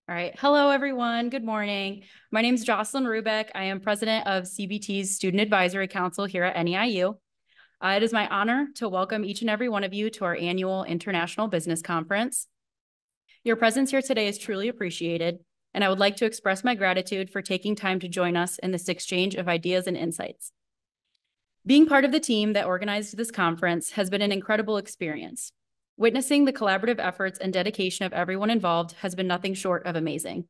All right. Hello, everyone. Good morning. My name is Jocelyn Rubeck. I am president of CBT's Student Advisory Council here at NEIU. It is my honor to welcome each and every one of you to our annual International Business Conference. Your presence here today is truly appreciated, and I would like to express my gratitude for taking time to join us in this exchange of ideas and insights. Being part of the team that organized this conference has been an incredible experience. Witnessing the collaborative efforts and dedication of everyone involved has been nothing short of amazing.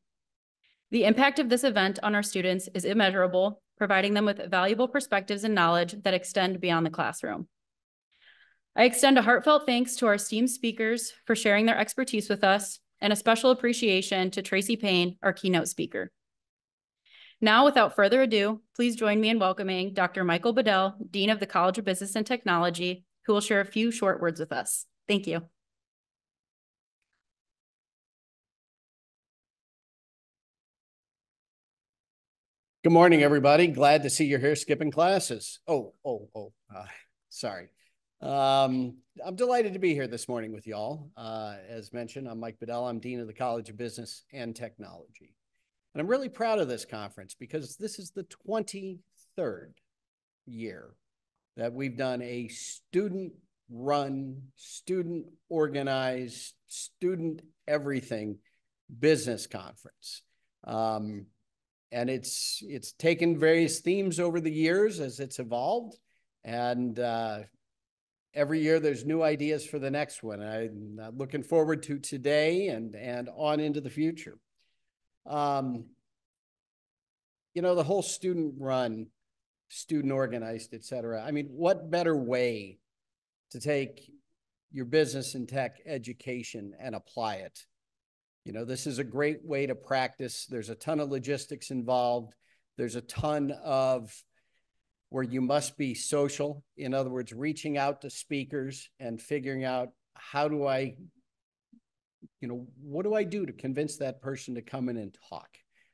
The impact of this event on our students is immeasurable, providing them with valuable perspectives and knowledge that extend beyond the classroom. I extend a heartfelt thanks to our esteemed speakers for sharing their expertise with us, and a special appreciation to Tracy Payne, our keynote speaker. Now, without further ado, please join me in welcoming Dr. Michael Bedell, Dean of the College of Business and Technology, who will share a few short words with us. Thank you. Good morning, everybody. Glad to see you're here skipping classes. Sorry. I'm delighted to be here this morning with y'all. As mentioned, I'm Mike Bedell. I'm Dean of the College of Business and Technology. And I'm really proud of this conference because this is the 23rd year that we've done a student-run, student-organized, student everything business conference. And it's taken various themes over the years as it's evolved. And every year there's new ideas for the next one. I'm looking forward to today and on into the future. You know, the whole student run, student organized, et cetera. I mean, what better way to take your business and tech education and apply it? You know, this is a great way to practice. There's a ton of logistics involved. There's a ton of where you must be social. In other words, reaching out to speakers and figuring out how do I, what do I do to convince that person to come in and talk?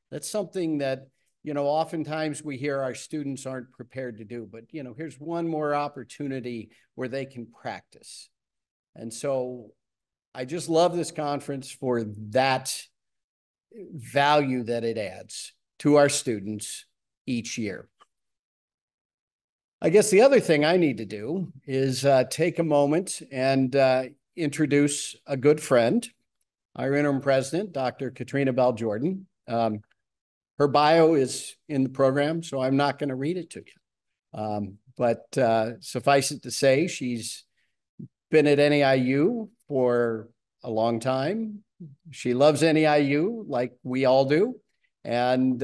That's something that, oftentimes we hear our students aren't prepared to do, but, here's one more opportunity where they can practice. And so I just love this conference for that value that it adds to our students each year. I guess the other thing I need to do is take a moment and introduce a good friend, our interim president, Dr. Katrina Bell-Jordan. Her bio is in the program, so I'm not going to read it to you. But suffice it to say, she's been at NEIU for a long time. She loves NEIU like we all do. And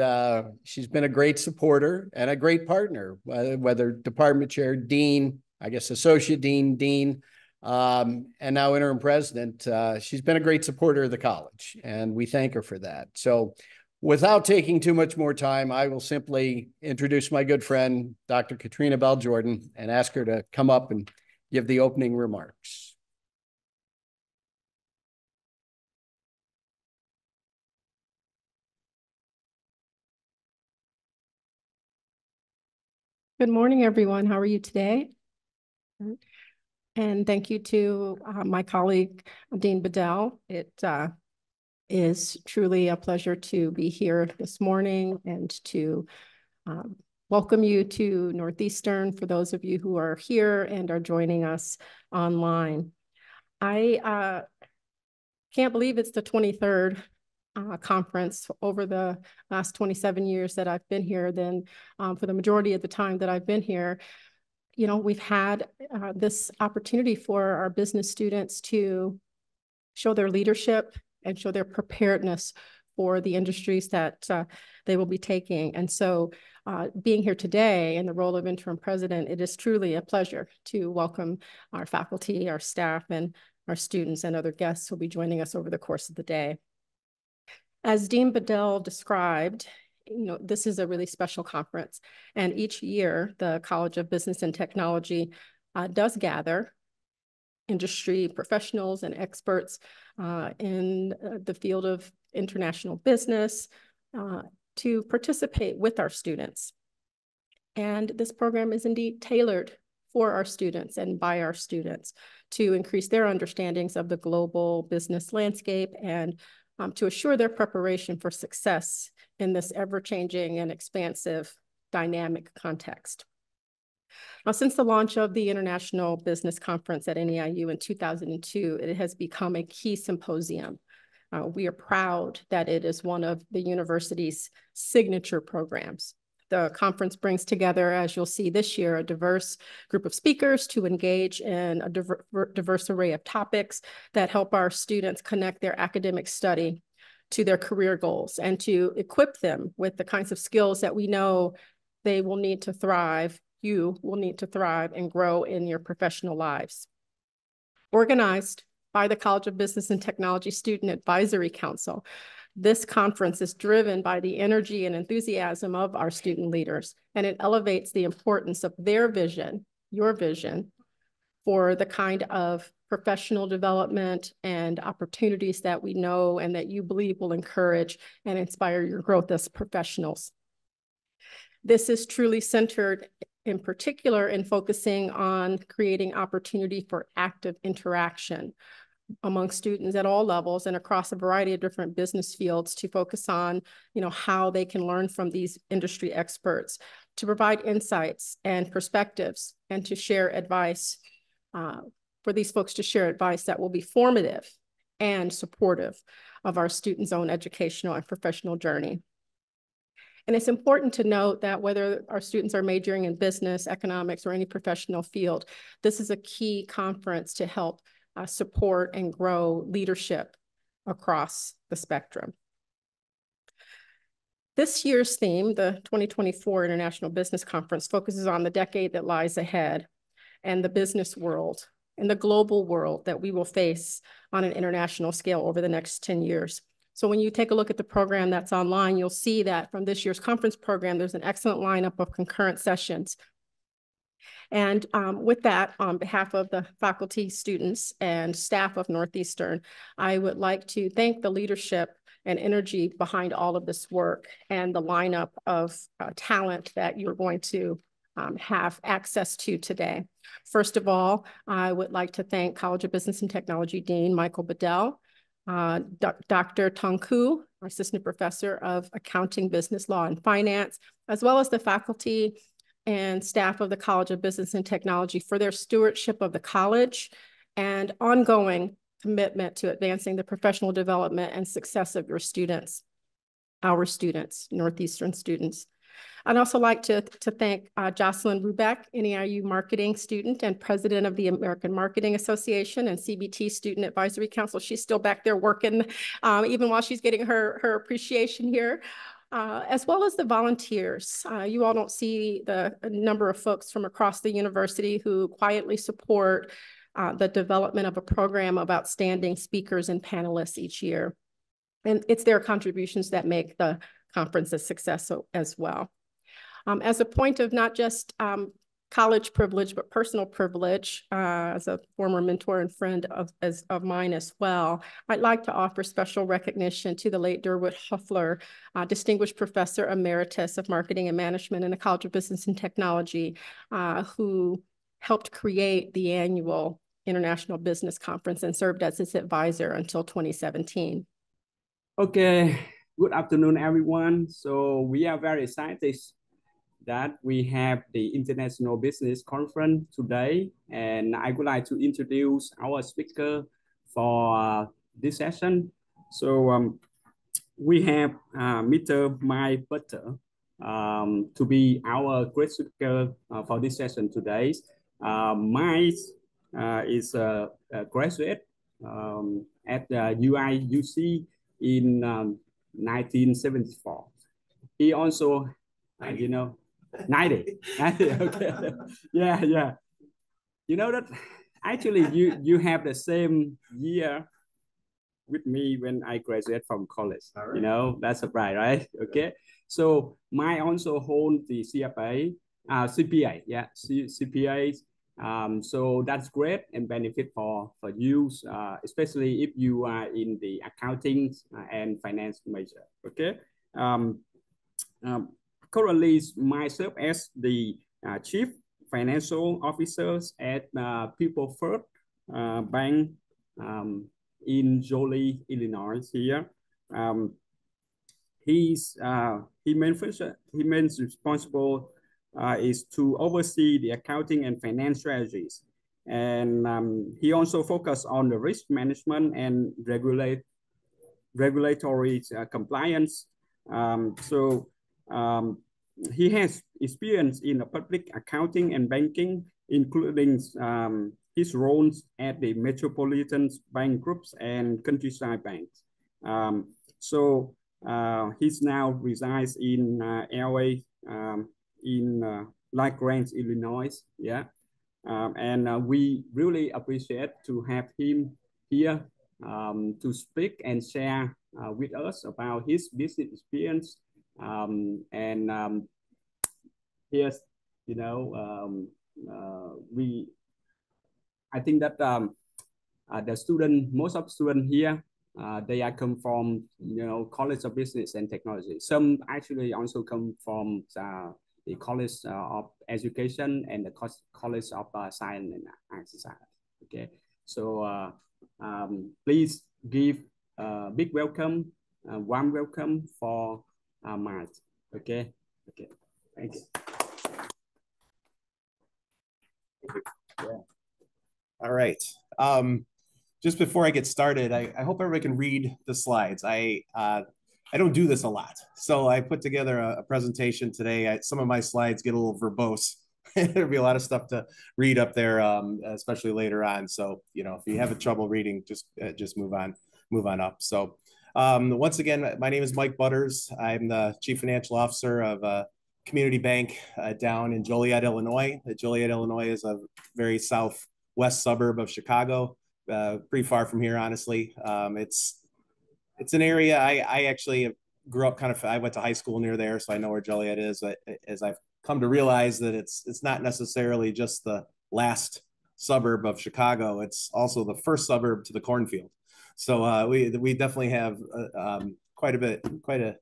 she's been a great supporter and a great partner, whether department chair, dean, I guess associate dean, and now interim president. She's been a great supporter of the college, and we thank her for that. So without taking too much more time, I will simply introduce my good friend, Dr. Katrina Bell-Jordan, and ask her to come up and give the opening remarks. Good morning, everyone. How are you today? And thank you to my colleague, Dean Bedell. It is truly a pleasure to be here this morning and to welcome you to Northeastern for those of you who are here and are joining us online. I can't believe it's the 23rd conference over the last 27 years that I've been here. Then for the majority of the time that I've been here, we've had this opportunity for our business students to show their leadership and show their preparedness for the industries that they will be taking. And so being here today in the role of interim president, it is truly a pleasure to welcome our faculty, our staff, and our students and other guests who will be joining us over the course of the day. As Dean Bedell described, this is a really special conference. And each year, the College of Business and Technology does gather industry professionals and experts in the field of international business to participate with our students. And this program is indeed tailored for our students and by our students to increase their understandings of the global business landscape and to assure their preparation for success in this ever-changing and expansive dynamic context. Now, since the launch of the International Business Conference at NEIU in 2002, it has become a key symposium. We are proud that it is one of the university's signature programs. The conference brings together, as you'll see this year, a diverse group of speakers to engage in a diverse array of topics that help our students connect their academic study to their career goals and to equip them with the kinds of skills that we know they will need to thrive, you will need to thrive and grow in your professional lives. Organized by the College of Business and Technology Student Advisory Council, this conference is driven by the energy and enthusiasm of our student leaders, and it elevates the importance of their vision, your vision, for the kind of professional development and opportunities that we know and that you believe will encourage and inspire your growth as professionals. This is truly centered in particular in focusing on creating opportunity for active interaction among students at all levels and across a variety of different business fields to focus on, how they can learn from these industry experts, to provide insights and perspectives, and to share advice, for these folks to share advice that will be formative and supportive of our students' own educational and professional journey. And it's important to note that whether our students are majoring in business, economics, or any professional field, this is a key conference to help support and grow leadership across the spectrum. This year's theme, the 2024 International Business Conference, focuses on the decade that lies ahead and the business world and the global world that we will face on an international scale over the next 10 years. So when you take a look at the program that's online, you'll see that from this year's conference program, there's an excellent lineup of concurrent sessions. And with that, on behalf of the faculty, students, and staff of Northeastern, I would like to thank the leadership and energy behind all of this work and the lineup of talent that you're going to have access to today. First of all, I would like to thank College of Business and Technology Dean Michael Bedell, Dr. Tong Ku, our Assistant Professor of Accounting, Business Law, and Finance, as well as the faculty and staff of the College of Business and Technology for their stewardship of the college and ongoing commitment to advancing the professional development and success of your students, our students, Northeastern students. I'd also like to thank Jocelyn Rubeck, NEIU marketing student and president of the American Marketing Association and CBT Student Advisory Council. She's still back there working even while she's getting her appreciation here, as well as the volunteers. You all don't see the number of folks from across the university who quietly support the development of a program of outstanding speakers and panelists each year. And it's their contributions that make the conference a success as well. As a point of not just college privilege, but personal privilege, as a former mentor and friend of mine as well, I'd like to offer special recognition to the late Durwood Huffler, Distinguished Professor Emeritus of Marketing and Management in the College of Business and Technology, who helped create the annual International Business Conference and served as its advisor until 2017. Okay, good afternoon, everyone. So we are very excited that we have the International Business Conference today, and I would like to introduce our speaker for this session. So we have Mr. Mike Butter to be our great speaker for this session today. Mike is a graduate at UIUC in 1974. He also, 90. Okay. Yeah. You know that actually you have the same year with me when I graduated from college. Right. That's a surprise, right? Okay. So Mike also hold the CPA. Yeah, CPA. So that's great and benefit for you, especially if you are in the accounting and finance major. Okay. Currently, myself as the Chief Financial Officer at PeopleFirst Bank in Jolie, Illinois here. He main responsible is to oversee the accounting and finance strategies, and he also focused on the risk management and regulatory compliance. He has experience in public accounting and banking, including his roles at the Metropolitan Bank Groups and Countryside Banks. He's now resides in LA, in La Grange, Illinois. Yeah. We really appreciate to have him here to speak and share with us about his business experience. Here's, you know, I think that the student, most of the students here, they are come from, you know, College of Business and Technology. Some actually also come from the College of Education and the College of Science and Arts. Okay, so please give a big welcome, warm welcome for Mark. Okay, okay, thank you. Yeah. All right. Just before I get started, I hope everybody can read the slides. I don't do this a lot, so I put together a presentation today. Some of my slides get a little verbose. There'll be a lot of stuff to read up there, especially later on. So, you know, if you have trouble reading, just move on up. So, once again, my name is Mike Butters. I'm the Chief Financial Officer of a community bank down in Joliet, Illinois. Joliet, Illinois is a very southwest suburb of Chicago, pretty far from here, honestly. It's an area I actually grew up I went to high school near there, so I know where Joliet is. As I've come to realize that it's not necessarily just the last suburb of Chicago, it's also the first suburb to the cornfield. So we definitely have quite a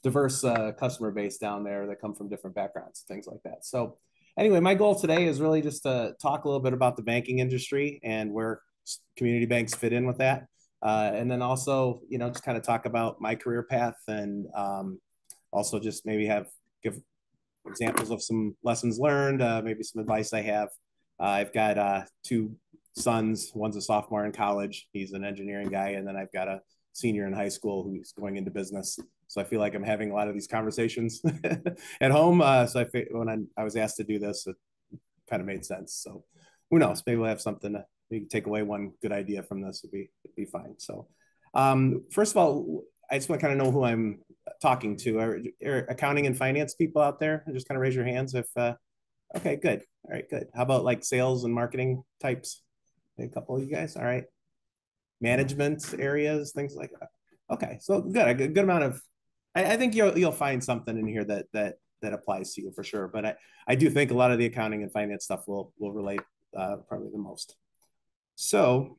diverse customer base down there that come from different backgrounds, things like that. So anyway, my goal today is really just to talk a little bit about the banking industry and where community banks fit in with that. And then also, you know, just kind of talk about my career path and also just maybe give examples of some lessons learned, maybe some advice I have. I've got two sons. One's a sophomore in college. He's an engineering guy. And then I've got a senior in high school who's going into business. So I feel like I'm having a lot of these conversations at home. So when I was asked to do this, it kind of made sense. So who knows? Maybe we'll have something to maybe take away one good idea from this. It'd be fine. So first of all, I just want to kind of know who I'm talking to. Are accounting and finance people out there? Just kind of raise your hands if. Okay, good. All right, good. How about like sales and marketing types? A couple of you guys. All right. Management areas, things like that. Okay, so good. A good amount of. I think you'll find something in here that applies to you for sure. But I do think a lot of the accounting and finance stuff will relate probably the most. So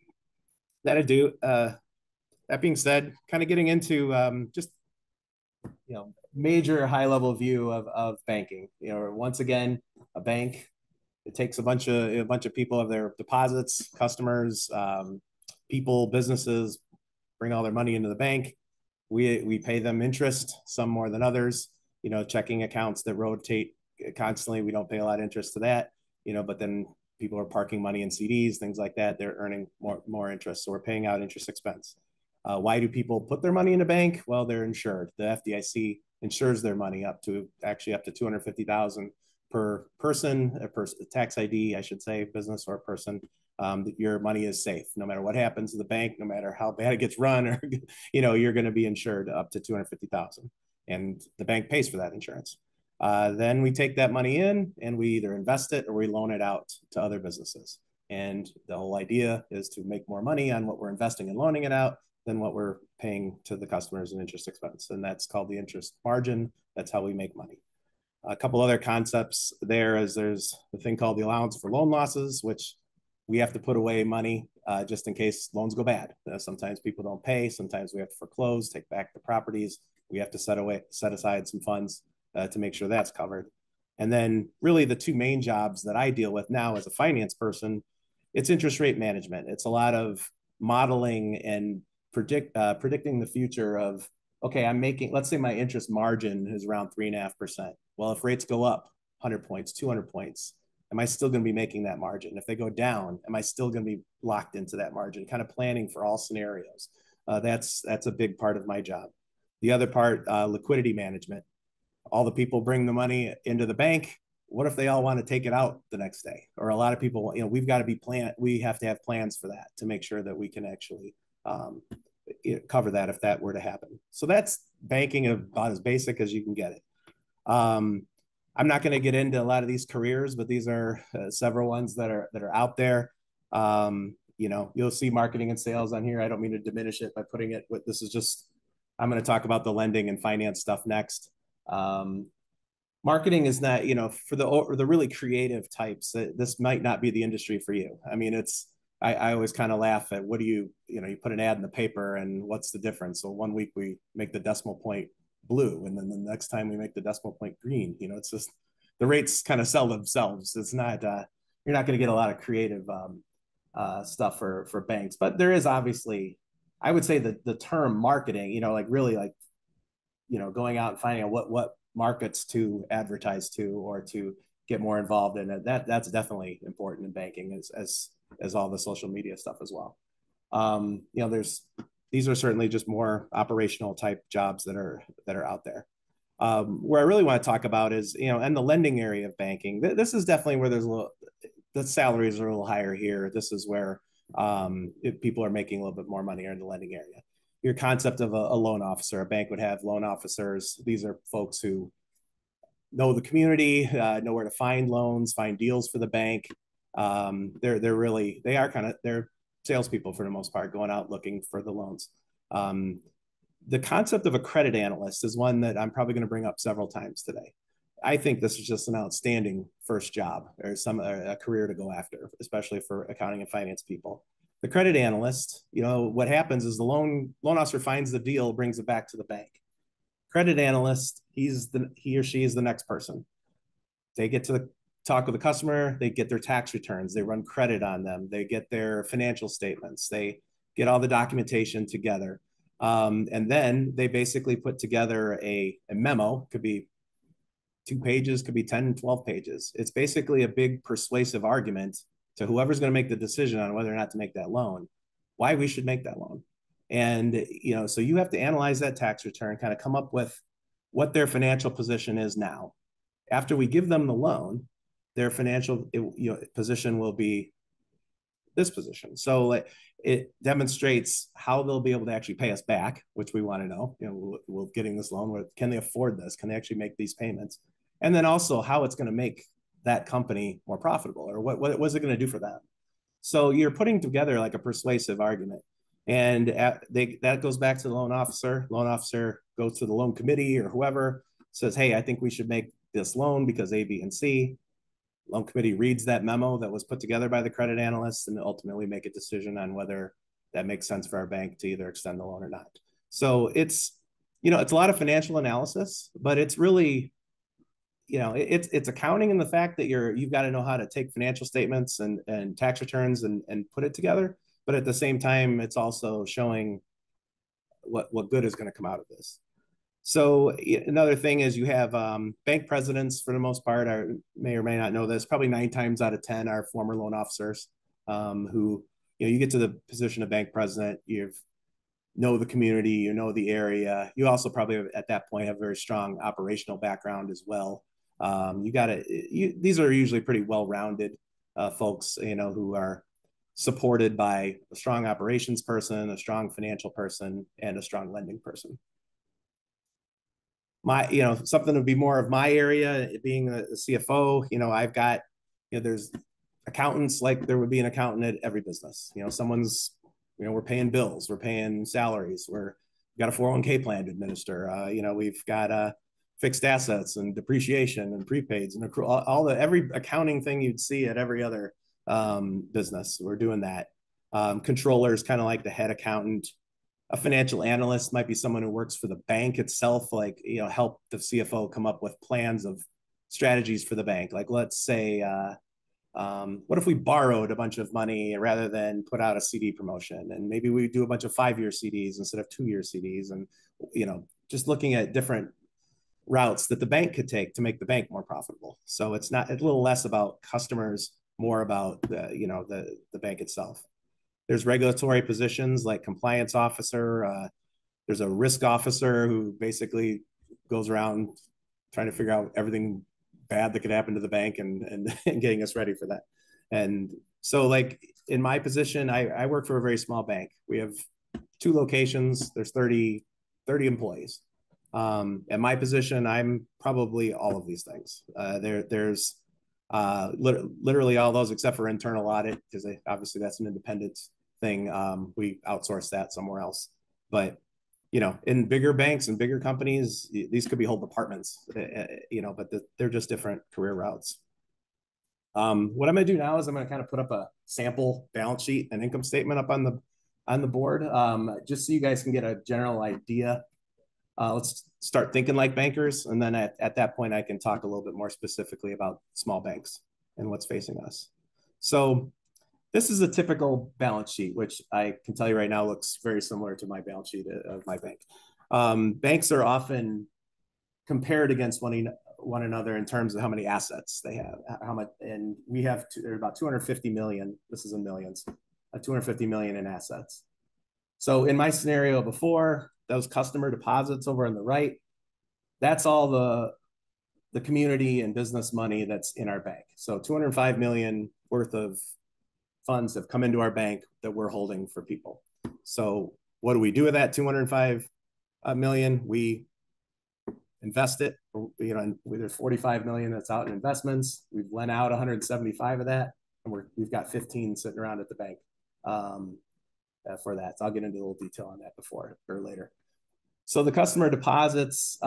that I do. That being said, kind of getting into just major high level view of banking. Once again, a bank, it takes a bunch of people of their deposits, customers, people, businesses, bring all their money into the bank. We pay them interest, some more than others. Checking accounts that rotate constantly, we don't pay a lot of interest to that. But then people are parking money in CDs, things like that. They're earning more interest, so we're paying out interest expense. Why do people put their money in a bank? Well, they're insured. The FDIC insures their money up to $250,000 per person, tax ID, I should say, business or person. Your money is safe no matter what happens to the bank, no matter how bad it gets run, or you're going to be insured up to $250,000, and the bank pays for that insurance. Then we take that money in and we either invest it or we loan it out to other businesses. And the whole idea is to make more money on what we're investing and loaning it out than what we're paying to the customers in interest expense. And that's called the interest margin. That's how we make money. A couple other concepts there is there's the thing called the allowance for loan losses, which we have to put away money just in case loans go bad. Sometimes people don't pay. Sometimes we have to foreclose, take back the properties. We have to set aside some funds to make sure that's covered. And then really the two main jobs that I deal with now as a finance person, it's interest rate management. It's a lot of modeling and predicting the future of, okay, I'm making, let's say my interest margin is around 3.5%. Well, if rates go up 100 points, 200 points, am I still going to be making that margin? If they go down, am I still going to be locked into that margin? Kind of planning for all scenarios. That's a big part of my job. The other part, liquidity management. All the people bring the money into the bank. What if they all want to take it out the next day? Or a lot of people, we've got to be we have to have plans for that to make sure that we can actually cover that if that were to happen. So that's banking about as basic as you can get it. I'm not going to get into a lot of these careers, but these are several ones that are out there. You'll see marketing and sales on here. I don't mean to diminish it by putting it, but this is just, I'm going to talk about the lending and finance stuff next. Marketing is not, for the really creative types, this might not be the industry for you. I mean, I always kind of laugh at you put an ad in the paper and what's the difference? So one week we make the decimal point blue, and then the next time we make the decimal point green. It's just the rates kind of sell themselves. It's not, you're not going to get a lot of creative stuff for banks, but there is obviously, I would say that the term marketing, going out and finding out what markets to advertise to or to get more involved in it. That's definitely important in banking as all the social media stuff as well. These are certainly just more operational type jobs that are out there. Where I really want to talk about is, and the lending area of banking, this is definitely where the salaries are a little higher here. This is where people are making a little bit more money in the lending area. Your concept of a loan officer, a bank would have loan officers. These are folks who know the community, know where to find loans, find deals for the bank. They're salespeople for the most part, going out looking for the loans. The concept of a credit analyst is one that I'm probably going to bring up several times today. I think this is just an outstanding first job or a career to go after, especially for accounting and finance people. The credit analyst, what happens is the loan officer finds the deal, brings it back to the bank. Credit analyst, he or she is the next person. They get to talk with the customer, they get their tax returns, they run credit on them, they get their financial statements, they get all the documentation together. And then they basically put together a memo, could be 2 pages, could be 10, 12 pages. It's basically a big persuasive argument to whoever's going to make the decision on whether or not to make that loan, why we should make that loan. And, so you have to analyze that tax return, kind of come up with what their financial position is now. After we give them the loan, their financial position will be this position. So it demonstrates how they'll be able to actually pay us back, which we want to know. We're getting this loan. Can they afford this? Can they actually make these payments? And then also how it's going to make that company more profitable, or what was it going to do for them? So you're putting together like a persuasive argument, and that goes back to the loan officer. Loan officer goes to the loan committee or whoever, says, hey, I think we should make this loan because A, B, and C. Loan committee reads that memo that was put together by the credit analyst and ultimately make a decision on whether that makes sense for our bank to either extend the loan or not. So it's a lot of financial analysis, but it's really, it's accounting in the fact that you've got to know how to take financial statements and tax returns and put it together. But at the same time, it's also showing what good is going to come out of this. So another thing is you have bank presidents, for the most part, may or may not know this, probably 9 times out of 10 are former loan officers who, you get to the position of bank president, know the community, the area. You also probably at that point have a very strong operational background as well. These are usually pretty well-rounded folks, who are supported by a strong operations person, a strong financial person, and a strong lending person. Something to be more of my area, being a CFO, I've got, there's accountants, like there would be an accountant at every business. Someone's, we're paying bills, we're paying salaries, we've got a 401k plan to administer. We've got fixed assets and depreciation and prepaids and accrual, every accounting thing you'd see at every other business. We're doing that. Controllers, kind of like the head accountant. A financial analyst might be someone who works for the bank itself, help the CFO come up with plans of strategies for the bank. Like, let's say What if we borrowed a bunch of money rather than put out a CD promotion? And maybe we do a bunch of 5-year CDs instead of 2-year CDs. And, just looking at different routes that the bank could take to make the bank more profitable. So it's a little less about customers, more about the bank itself. There's regulatory positions like compliance officer. There's a risk officer who basically goes around trying to figure out everything bad that could happen to the bank and getting us ready for that. And so like in my position, I work for a very small bank. We have 2 locations. There's 30 employees. At my position, I'm probably all of these things. There's literally all those except for internal audit, because obviously that's an independent thing. We outsource that somewhere else. But in bigger banks and bigger companies, these could be whole departments, but they're just different career routes. What I'm going to do now is I'm going to kind of put up a sample balance sheet and income statement up on the board, just so you guys can get a general idea. Let's start thinking like bankers, and then at that point, I can talk a little bit more specifically about small banks and what's facing us. So this is a typical balance sheet, which I can tell you right now looks very similar to my balance sheet of my bank. Banks are often compared against one another in terms of how many assets they have, and we have there's about 250 million. This is in millions, 250 million in assets. So in my scenario before, those customer deposits over on the right, that's all the community and business money that's in our bank. So 205 million worth of funds have come into our bank that we're holding for people. So what do we do with that 205 million? We invest it. And there's 45 million that's out in investments. We've lent out 175 of that, and we've got 15 sitting around at the bank for that. So I'll get into a little detail on that before or later. So the customer deposits,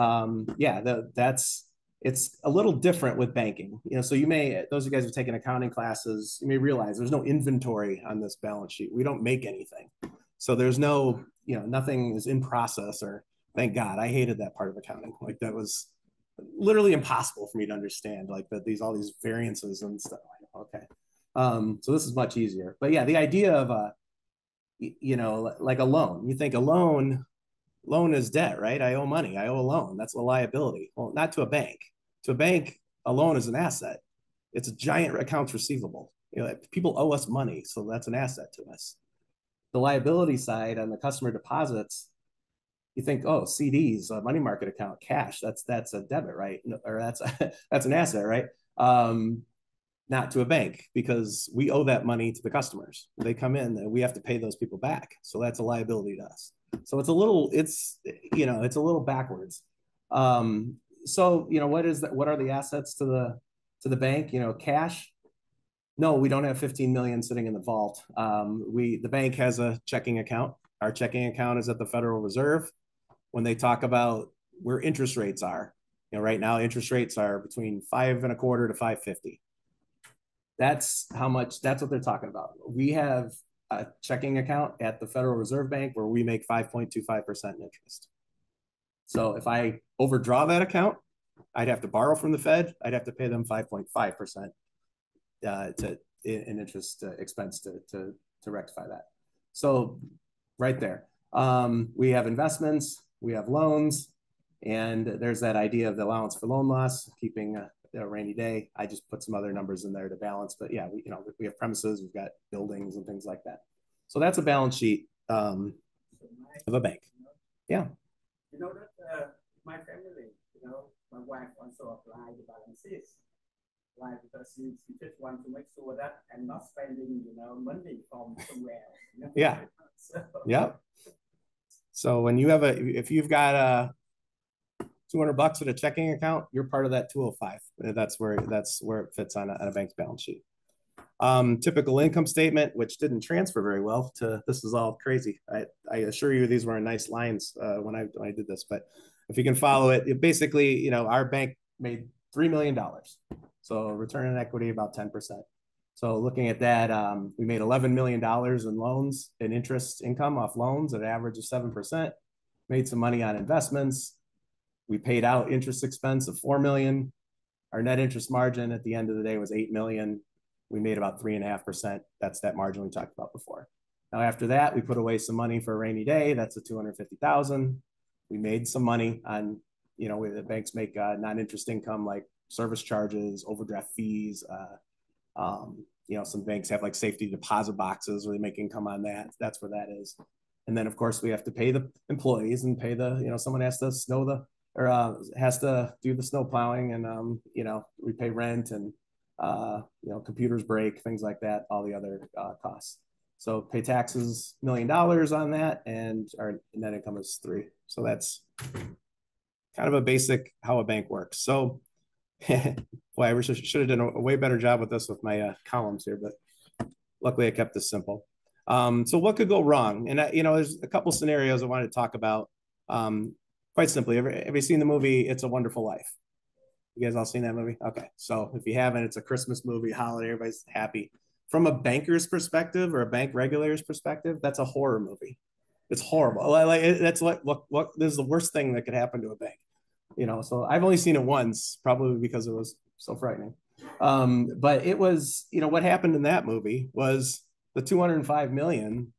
it's a little different with banking. So those of you guys who've taken accounting classes, you may realize there's no inventory on this balance sheet. We don't make anything. So there's no, nothing is in process, or thank God. I hated that part of accounting. Like that was literally impossible for me to understand, like all these variances and stuff. Okay. So this is much easier. But yeah, the idea of like a loan, you think a loan is debt, right? I owe money. I owe a loan. That's a liability. Well, not to a bank. To a bank, a loan is an asset. It's a giant accounts receivable. People owe us money, so that's an asset to us. The liability side on the customer deposits, you think, oh, CDs, a money market account, cash, that's a debit, right? Or that's an asset, right? Not to a bank, because we owe that money to the customers. They come in and we have to pay those people back. So that's a liability to us. So it's a little backwards. So what are the assets to the bank? Cash. No, we don't have 15 million sitting in the vault. The bank has a checking account. Our checking account is at the Federal Reserve. When they talk about where interest rates are, right now interest rates are between 5.25% to 5.50%. That's what they're talking about. We have a checking account at the Federal Reserve Bank where we make 5.25% interest. So if I overdraw that account, I'd have to borrow from the Fed. I'd have to pay them 5.5% in interest expense to rectify that. So right there, we have investments, we have loans, and there's that idea of the allowance for loan loss, keeping a rainy day. I just put some other numbers in there to balance, but yeah, we have premises, we've got buildings and things like that. So that's a balance sheet of a bank. Yeah. That my family, my wife also applied the balances. Why? Because she just want to make sure that I'm not spending, money from somewhere. Yeah. Yeah. So when if you've got $200 in a checking account, you're part of that 205. That's where it fits on a bank's balance sheet. Typical income statement, which didn't transfer very well to this is all crazy. I assure you these were nice lines when I did this, but if you can follow it basically, our bank made $3 million. So return on equity about 10%. So looking at that, we made $11 million in loans and interest income off loans at an average of 7%, made some money on investments. We paid out interest expense of $4 million. Our net interest margin at the end of the day was $8 million. We made about 3.5%. That's that margin we talked about before. Now, after that, we put away some money for a rainy day. That's a 250,000. We made some money on, where the banks make non-interest income like service charges, overdraft fees. Some banks have like safety deposit boxes where they make income on that. That's where that is. And then, of course, we have to pay the employees and pay someone has to has to do the snow plowing, and we pay rent, and computers break, things like that, all the other costs. So pay taxes $1 million on that, and our net income is 3. So that's kind of a basic how a bank works. So boy, I wish I should have done a way better job with this with my columns here, but luckily I kept this simple. So what could go wrong? And there's a couple scenarios I wanted to talk about. Quite simply, have you seen the movie It's a Wonderful Life? You guys all seen that movie? Okay, so if you haven't, it's a Christmas movie, holiday, everybody's happy. From a banker's perspective or a bank regulator's perspective, that's a horror movie. It's horrible. That's what this is the worst thing that could happen to a bank. So I've only seen it once, probably because it was so frightening. But it was, what happened in that movie was the 205 million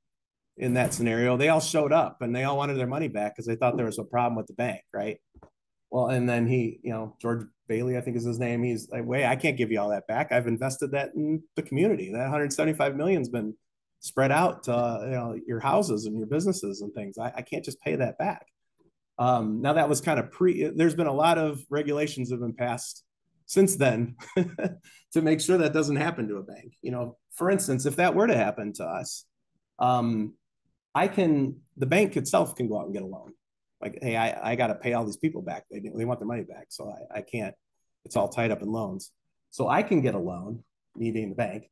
in that scenario, they all showed up and they all wanted their money back because they thought there was a problem with the bank, right? Well, and then he, George Bailey, I think is his name. He's like, wait, I can't give you all that back. I've invested that in the community. That 175 million has been spread out to your houses and your businesses and things. I can't just pay that back. Now that was kind of there's been a lot of regulations have been passed since then to make sure that doesn't happen to a bank. For instance, if that were to happen to us, the bank itself can go out and get a loan. Like, hey, I got to pay all these people back. They want their money back. So I can't, it's all tied up in loans. So I can get a loan, me being the bank.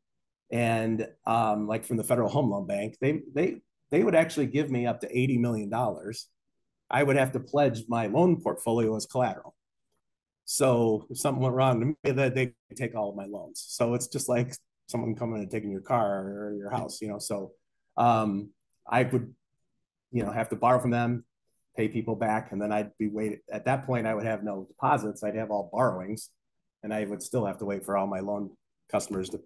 And like from the Federal Home Loan Bank, they would actually give me up to $80 million. I would have to pledge my loan portfolio as collateral. So if something went wrong to me, they take all of my loans. So it's just like someone coming and taking your car or your house, So I would, have to borrow from them, pay people back, and then I'd be waiting. At that point, I would have no deposits. I'd have all borrowings, and I would still have to wait for all my loan customers to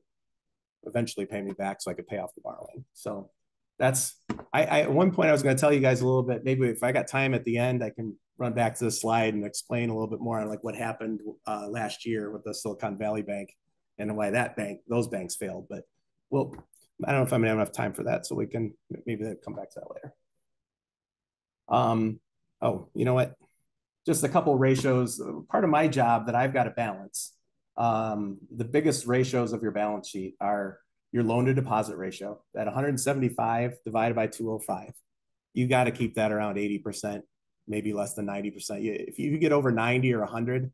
eventually pay me back so I could pay off the borrowing. So that's, at one point I was going to tell you guys a little bit, maybe if I got time at the end, I can run back to this slide and explain a little bit more on like what happened last year with the Silicon Valley Bank and why those banks failed. But well, I don't know if I'm gonna have enough time for that, so we can maybe come back to that later. Oh, you know what? Just a couple of ratios. Part of my job that I've got to balance. The biggest ratios of your balance sheet are your loan to deposit ratio at 175 divided by 205. You got to keep that around 80%, maybe less than 90%. If you get over 90 or 100,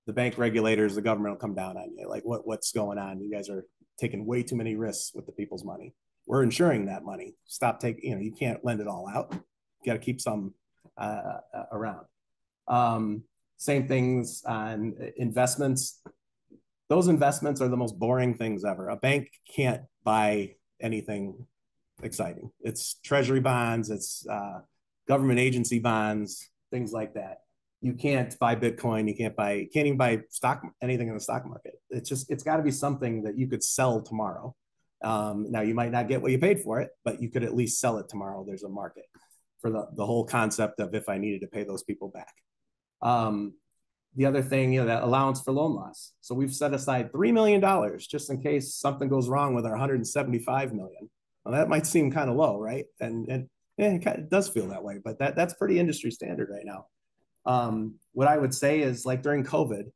the bank regulators, the government will come down on you. Like, what's going on? You guys are taking way too many risks with the people's money. We're insuring that money. Stop taking, you can't lend it all out. You got to keep some around. Same things on investments. Those investments are the most boring things ever. A bank can't buy anything exciting. It's treasury bonds, it's government agency bonds, things like that. You can't buy Bitcoin. You can't even buy anything in the stock market. It's got to be something that you could sell tomorrow. Now you might not get what you paid for it, but you could at least sell it tomorrow. There's a market for the whole concept of if I needed to pay those people back. The other thing, that allowance for loan loss. So we've set aside $3 million just in case something goes wrong with our 175 million. Well, that might seem kind of low, right? And it does feel that way, but that's pretty industry standard right now. What I would say is, like during COVID,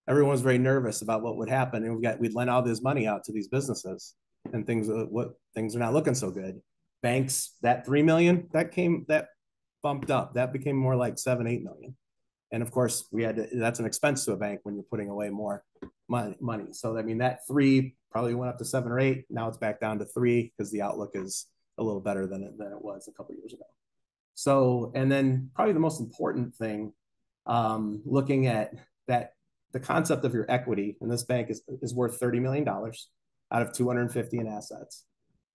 everyone was very nervous about what would happen, and we'd lend all this money out to these businesses, and things are not looking so good. Banks, that 3 million that bumped up, that became more like 7-8 million, and of course that's an expense to a bank when you're putting away more money. So I mean, that 3 probably went up to 7 or 8. Now it's back down to 3 because the outlook is a little better than it was a couple of years ago. So, and then probably the most important thing, looking at that, the concept of your equity, and this bank is worth $30 million out of 250 in assets.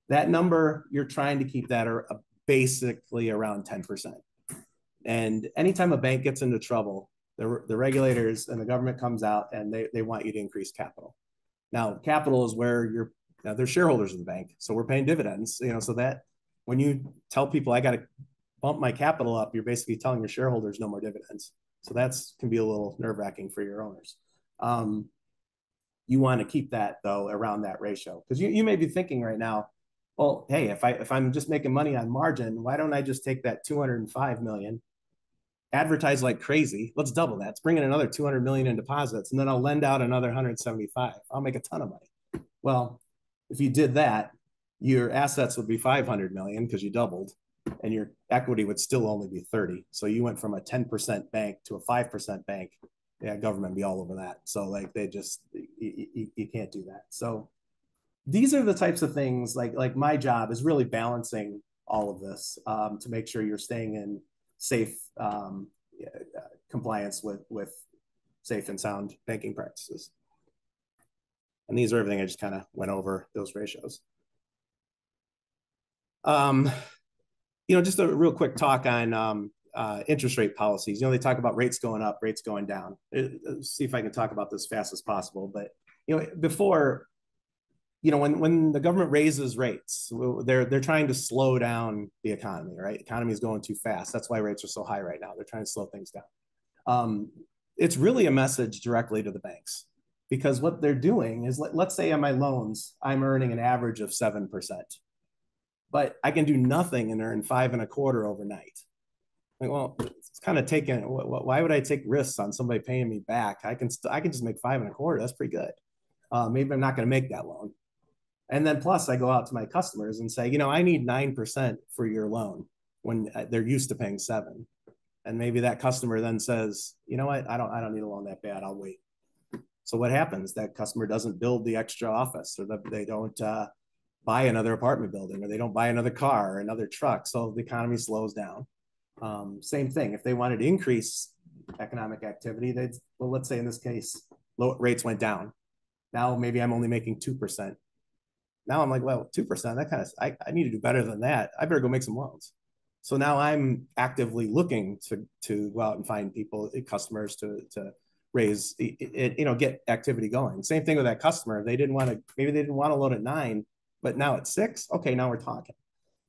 That number, you're trying to keep that basically around 10%. And anytime a bank gets into trouble, the regulators and the government comes out and they want you to increase capital. Now, capital is where they're shareholders of the bank, so we're paying dividends. So that when you tell people I got to bump my capital up, you're basically telling your shareholders no more dividends. So that's can be a little nerve-wracking for your owners. You want to keep that though around that ratio, because you may be thinking right now, well, hey, if I'm just making money on margin, why don't I just take that 205 million, advertise like crazy, let's double that, let's bring in another 200 million in deposits, and then I'll lend out another 175. I'll make a ton of money. Well, if you did that, your assets would be 500 million because you doubled, and your equity would still only be 30. So you went from a 10% bank to a 5% bank. Yeah, government be all over that. So like they just you can't do that. So these are the types of things like my job is really balancing all of this to make sure you're staying in safe compliance with safe and sound banking practices. And these are everything I just kind of went over, those ratios. Just a real quick talk on interest rate policies. They talk about rates going up, rates going down. See if I can talk about this as fast as possible. But before, when the government raises rates, they're trying to slow down the economy, right? The economy is going too fast. That's why rates are so high right now. They're trying to slow things down. It's really a message directly to the banks, because what they're doing is, let's say on my loans, I'm earning an average of 7%, but I can do nothing and earn 5.25% overnight. Like, well, it's kind of taking. Why would I take risks on somebody paying me back? I can just make 5.25%. That's pretty good. Maybe I'm not going to make that loan. And then plus, I go out to my customers and say, I need 9% for your loan when they're used to paying 7%. And maybe that customer then says, you know what, I don't need a loan that bad. I'll wait. So what happens? That customer doesn't build the extra office, or they don't buy another apartment building, or they don't buy another car or another truck. So the economy slows down. Same thing. If they wanted to increase economic activity, let's say in this case, low rates went down. Now maybe I'm only making 2%. Now I'm like, well, 2%, that kind of, I need to do better than that. I better go make some loans. So now I'm actively looking to go out and find customers to raise, get activity going. Same thing with that customer. Maybe they didn't want to loan at 9, but now at 6, okay, now we're talking.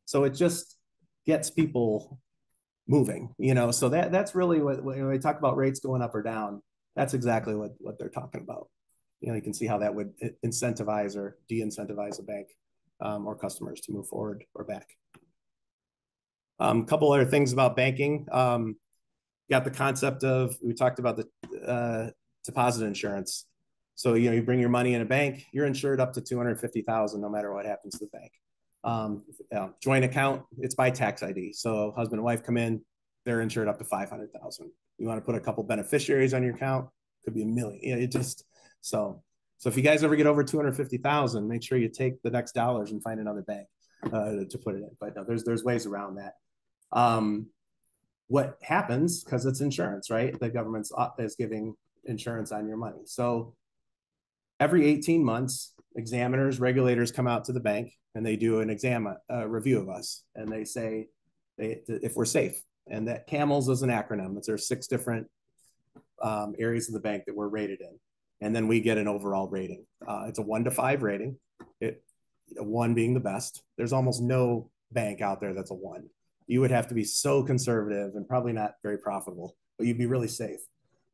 So it just gets people moving, so that's really when they talk about rates going up or down, that's exactly what they're talking about. You can see how that would incentivize or de-incentivize a bank or customers to move forward or back. Couple other things about banking. Got the concept of, we talked about the deposit insurance. So, you bring your money in a bank, you're insured up to $250,000 no matter what happens to the bank. Joint account, it's by tax ID. So husband and wife come in, they're insured up to $500,000. You want to put a couple beneficiaries on your account, could be $1 million. So if you guys ever get over 250,000, make sure you take the next dollars and find another bank to put it in. But no, there's ways around that. What happens, because it's insurance, right? The government is giving insurance on your money. So every 18 months, examiners, regulators come out to the bank and they do an review of us, and they say if we're safe. And that CAMELS is an acronym. There's 6 different areas of the bank that we're rated in. And then we get an overall rating. It's a 1 to 5 rating, 1 being the best. There's almost no bank out there that's a 1. You would have to be so conservative and probably not very profitable, but you'd be really safe.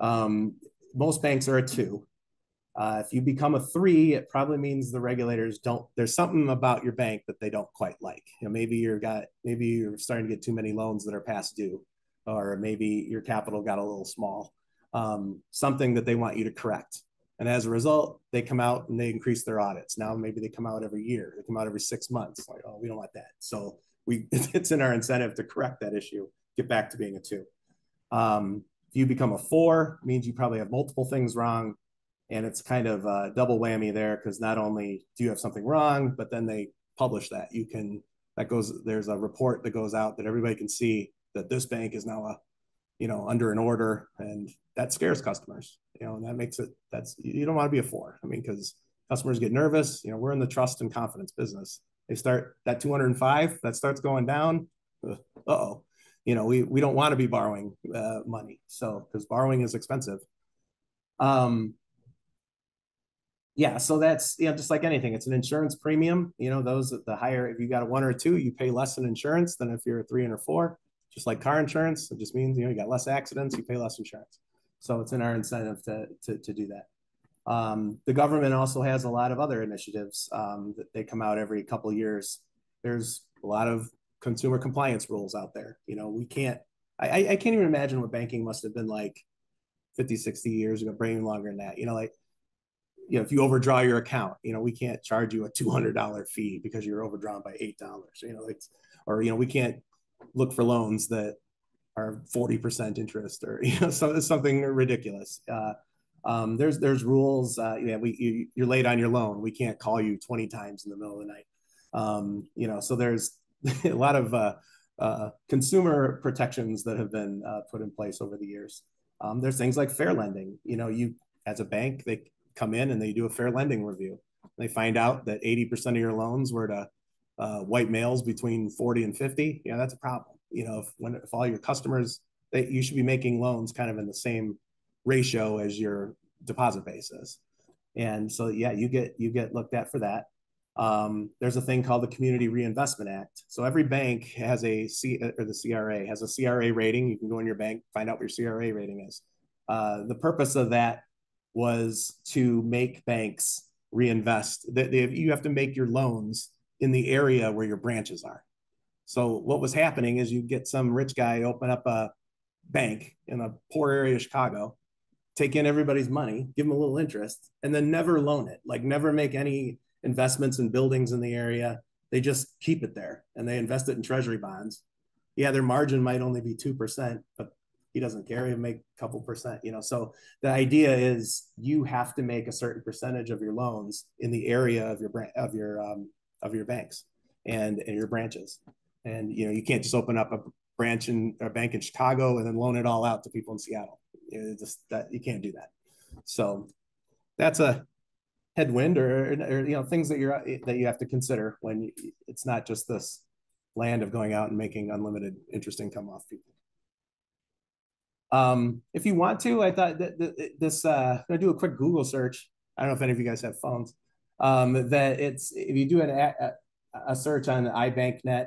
Most banks are a 2. If you become a 3, it probably means the regulators there's something about your bank that they don't quite like. Maybe you're starting to get too many loans that are past due, or maybe your capital got a little small. Something that they want you to correct. And as a result, they come out and they increase their audits. Now maybe they come out every year. They come out every 6 months. Like, oh, we don't want that. So it's in our incentive to correct that issue, get back to being a 2. If you become a 4, it means you probably have multiple things wrong. And it's kind of a double whammy there, because not only do you have something wrong, but then they publish that. There's a report that goes out that everybody can see that this bank is now under an order, and that scares customers, and that makes it, you don't want to be a 4. Because customers get nervous. We're in the trust and confidence business. They start that 205, that starts going down. Uh-oh, we don't want to be borrowing money. So, because borrowing is expensive. Yeah, so that's, you know, just like anything, it's an insurance premium. You know, those the higher, if you got a 1 or a 2, you pay less in insurance than if you're a 3 and a 4. Just like car insurance, it just means, you know, you got less accidents, you pay less insurance. So it's in our incentive to do that. The government also has a lot of other initiatives that they come out every couple of years. There's a lot of consumer compliance rules out there. You know, we can't, I can't even imagine what banking must have been like 50, 60 years ago, brain longer than that. You know, like, you know, if you overdraw your account, you know, we can't charge you a $200 fee because you're overdrawn by $8. You know, like, or, you know, we can't look for loans that are 40% interest, or, you know, so it's something ridiculous. There's rules. Yeah, you're late on your loan, we can't call you 20 times in the middle of the night. You know, so there's a lot of consumer protections that have been put in place over the years. There's things like fair lending. You know, you as a bank, they come in and they do a fair lending review. They find out that 80% of your loans were to white males between 40 and 50. You know, that's a problem. You know, if all your customers, you should be making loans kind of in the same ratio as your deposit base is. And so, yeah, you get looked at for that. There's a thing called the Community Reinvestment Act. So every bank has the CRA has a CRA rating. You can go in your bank, find out what your CRA rating is. The purpose of that was to make banks reinvest. You have to make your loans in the area where your branches are. So what was happening is you get some rich guy open up a bank in a poor area of Chicago, take in everybody's money, give them a little interest, and then never loan it, like never make any investments in buildings in the area. They just keep it there and they invest it in treasury bonds. Yeah, their margin might only be 2%, but he doesn't care. He'll make a couple percent, you know. So the idea is you have to make a certain percentage of your loans in the area of your banks and your branches. And, you know, you can't just open up a branch in a bank in Chicago and then loan it all out to people in Seattle. You can't do that. So that's a headwind, or you know, things that you have to consider when it's not just this land of going out and making unlimited interest income off people. If you want to, I thought that this, I'm gonna do a quick Google search. I don't know if any of you guys have phones. That if you do a search on iBankNet,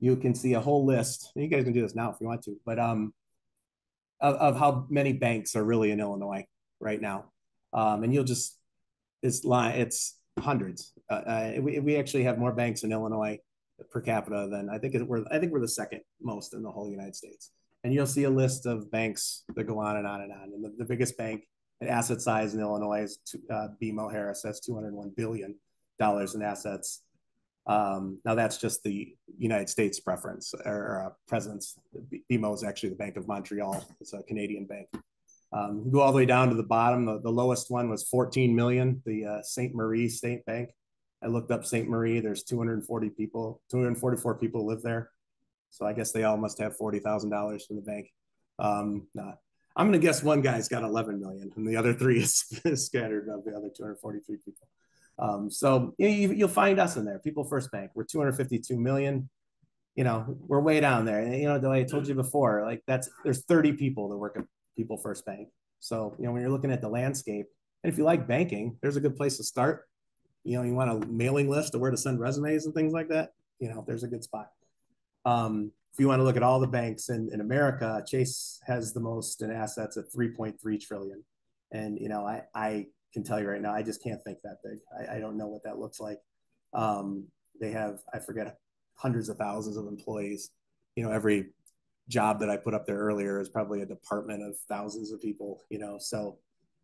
you can see a whole list. You guys can do this now if you want to, but of how many banks are really in Illinois right now, and you'll just it's hundreds. We actually have more banks in Illinois per capita than I think we're the second most in the whole United States. And you'll see a list of banks that go on and on and on. And the biggest bank in asset size in Illinois is BMO Harris. That's $201 billion in assets. Now that's just the United States preference or presence. BMO is actually the Bank of Montreal. It's a Canadian bank. Go all the way down to the bottom. The lowest one was 14 million, the St. Marie State Bank. I looked up St. Marie. There's 244 people live there. So I guess they all must have $40,000 in the bank. Nah. I'm going to guess one guy's got 11 million and the other 3 is scattered of the other 243 people. So you'll find us in there. PeopleFirst Bank. We're 252 million. You know, we're way down there. And, you know, I told you before, like there's 30 people that work at PeopleFirst Bank. So, you know, when you're looking at the landscape, and if you like banking, there's a good place to start. You know, you want a mailing list of where to send resumes and things like that. You know, there's a good spot. If you want to look at all the banks in America, Chase has the most in assets at 3.3 trillion. And, you know, I can tell you right now, I just can't think that big. I don't know what that looks like. They have, I forget, hundreds of thousands of employees. You know, every job that I put up there earlier is probably a department of thousands of people, you know. So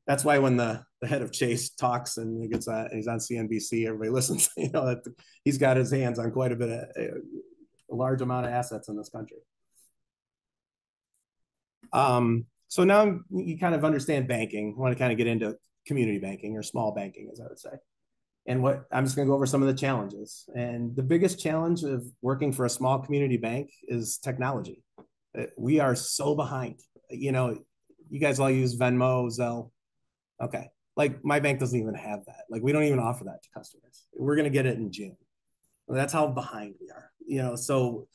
that's why when the head of Chase talks and he's on CNBC, everybody listens. You know, that he's got his hands on quite a large amount of assets in this country. So now you kind of understand banking. I want to kind of get into community banking or small banking, as I would say. And I'm just going to go over some of the challenges. And the biggest challenge of working for a small community bank is technology. We are so behind. You know, you guys all use Venmo, Zelle. Okay. Like my bank doesn't even have that. Like we don't even offer that to customers. We're going to get it in June. That's how behind we are. You know, so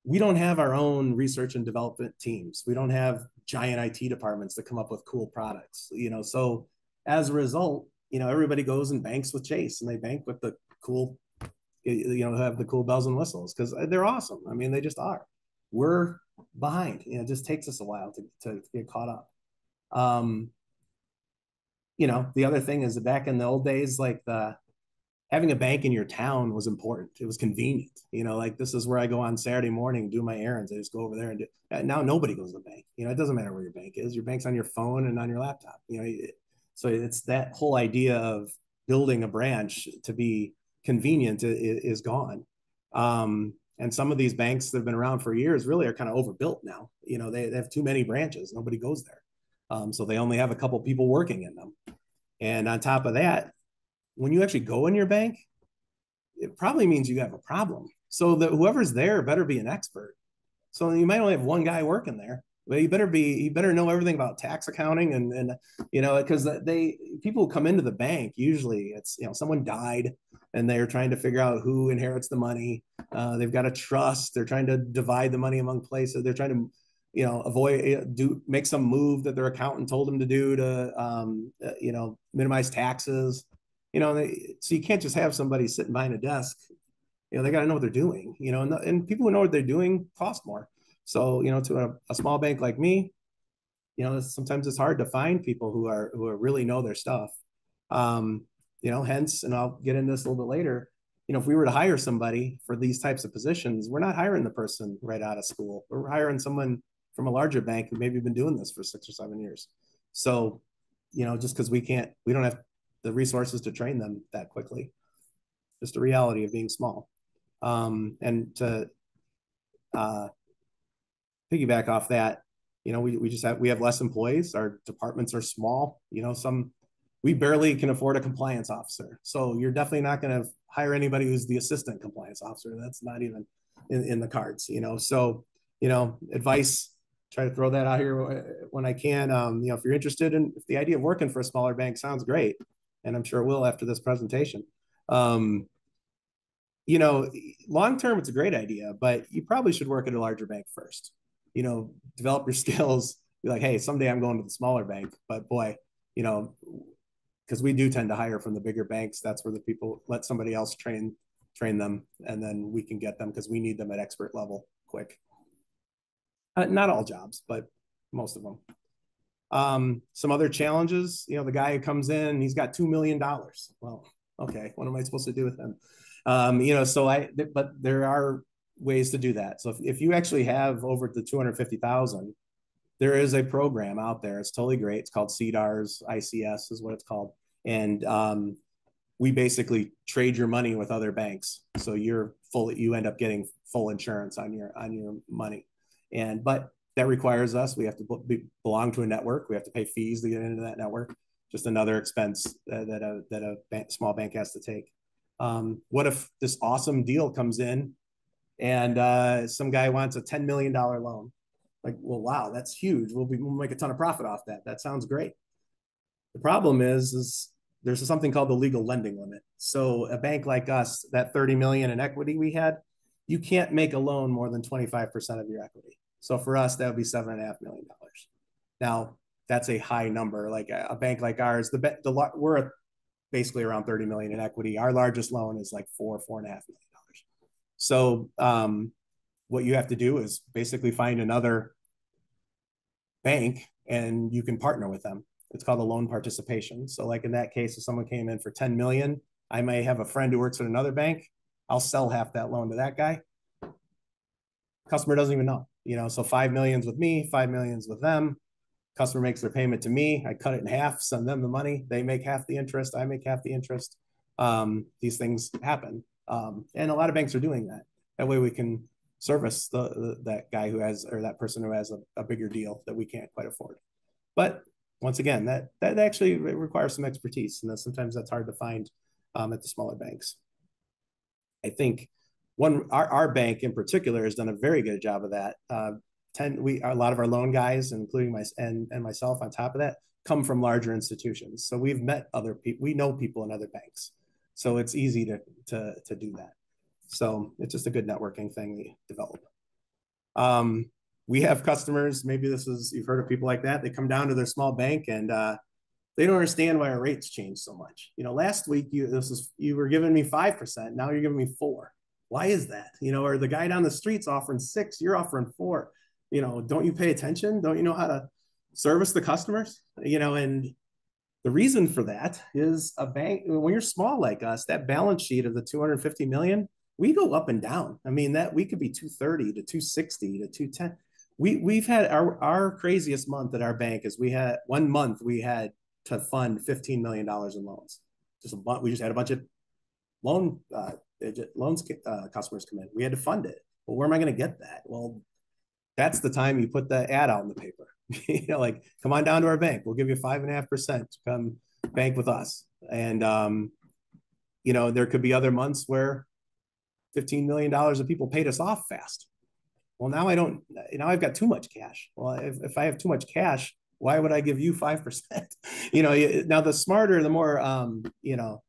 we don't have our own research and development teams. We don't have giant IT departments that come up with cool products. You know, so as a result, everybody goes and banks with Chase, and they bank with the cool, have the cool bells and whistles because they're awesome. I mean, they just are. We're behind. It just takes us a while to get caught up. The other thing is that back in the old days, like having a bank in your town was important. It was convenient. Like this is where I go on Saturday morning, do my errands. I just go over there and do. Now nobody goes to the bank. It doesn't matter where your bank is. Your bank's on your phone and on your laptop. So it's that whole idea of building a branch to be convenient is gone. And some of these banks that have been around for years really are kind of overbuilt now. They have too many branches. Nobody goes there. So they only have a couple people working in them. And on top of that, when you actually go in your bank, it probably means you have a problem. So that whoever's there better be an expert. So you might only have one guy working there, but you better know everything about tax accounting and because people who come into the bank, usually it's, someone died and they're trying to figure out who inherits the money. They've got a trust. They're trying to divide the money among places. They're trying to make some move that their accountant told them to do to minimize taxes. So you can't just have somebody sitting behind a desk. They got to know what they're doing. And people who know what they're doing cost more. So to a small bank like me, sometimes it's hard to find people who really know their stuff. Hence, and I'll get into this a little bit later. If we were to hire somebody for these types of positions, we're not hiring the person right out of school. We're hiring someone from a larger bank who maybe been doing this for 6 or 7 years. So, just because we don't have the resources to train them that quickly. Just a reality of being small. And to piggyback off that, we have less employees. Our departments are small. We barely can afford a compliance officer. So you're definitely not going to hire anybody who's the assistant compliance officer. That's not even in the cards. So advice. Try to throw that out here when I can. If you're interested if the idea of working for a smaller bank sounds great, and I'm sure it will after this presentation. Long term, it's a great idea, but you probably should work at a larger bank first. Develop your skills. Be like, hey, someday I'm going to the smaller bank, but boy, because we do tend to hire from the bigger banks. That's where the people let somebody else train them, and then we can get them because we need them at expert level quick. Not all jobs, but most of them. Some other challenges, the guy who comes in, he's got $2 million. Well, okay, what am I supposed to do with him? But there are ways to do that. So if you actually have over the 250,000, there is a program out there. It's totally great. It's called CDARS, ICS is what it's called. And we basically trade your money with other banks. So you end up getting full insurance on your money. But that requires us, we have to belong to a network. We have to pay fees to get into that network. Just another expense that a small bank has to take. What if this awesome deal comes in and some guy wants a $10 million loan? Like, well, wow, that's huge. We'll make a ton of profit off that. That sounds great. The problem is there's something called the legal lending limit. So a bank like us, that 30 million in equity we had, you can't make a loan more than 25% of your equity. So for us, that would be $7.5 million. Now, that's a high number. Like a bank like ours, we're basically around 30 million in equity. Our largest loan is like $4.5 million. So what you have to do is basically find another bank and you can partner with them. It's called a loan participation. So like in that case, if someone came in for 10 million, I may have a friend who works at another bank. I'll sell half that loan to that guy. Customer doesn't even know, so 5 million's with me, 5 million's with them. Customer makes their payment to me. I cut it in half, send them the money. They make half the interest. I make half the interest. These things happen. And a lot of banks are doing that. That way we can service that guy who has, or that person who has a bigger deal that we can't quite afford. But once again, that actually requires some expertise. And sometimes that's hard to find at the smaller banks. I think our bank in particular has done a very good job of that. A lot of our loan guys, including myself on top of that, come from larger institutions. So we've met other people. We know people in other banks. So it's easy to do that. So it's just a good networking thing we develop. We have customers, maybe you've heard of people like that. They come down to their small bank and they don't understand why our rates changed so much. You know, last week you were giving me 5%. Now you're giving me 4%. Why is that? You know, or the guy down the street's offering 6%, you're offering 4%. You know, don't you pay attention? Don't you know how to service the customers? You know, and the reason for that is a bank, when you're small like us, that balance sheet of the 250 million, we go up and down. I mean, that we could be 230 to 260 to 210. We've had our craziest month at our bank is we had 1 month we had to fund $15 million in loans. We just had a bunch of loans customers come in. We had to fund it. Well, where am I going to get that? Well, that's the time you put the ad out in the paper. You know, like, come on down to our bank. We'll give you 5.5% to come bank with us. And, you know, there could be other months where $15 million of people paid us off fast. Well, now I've got too much cash. Well, if I have too much cash, why would I give you 5%? You know, now the smarter, the more, you know,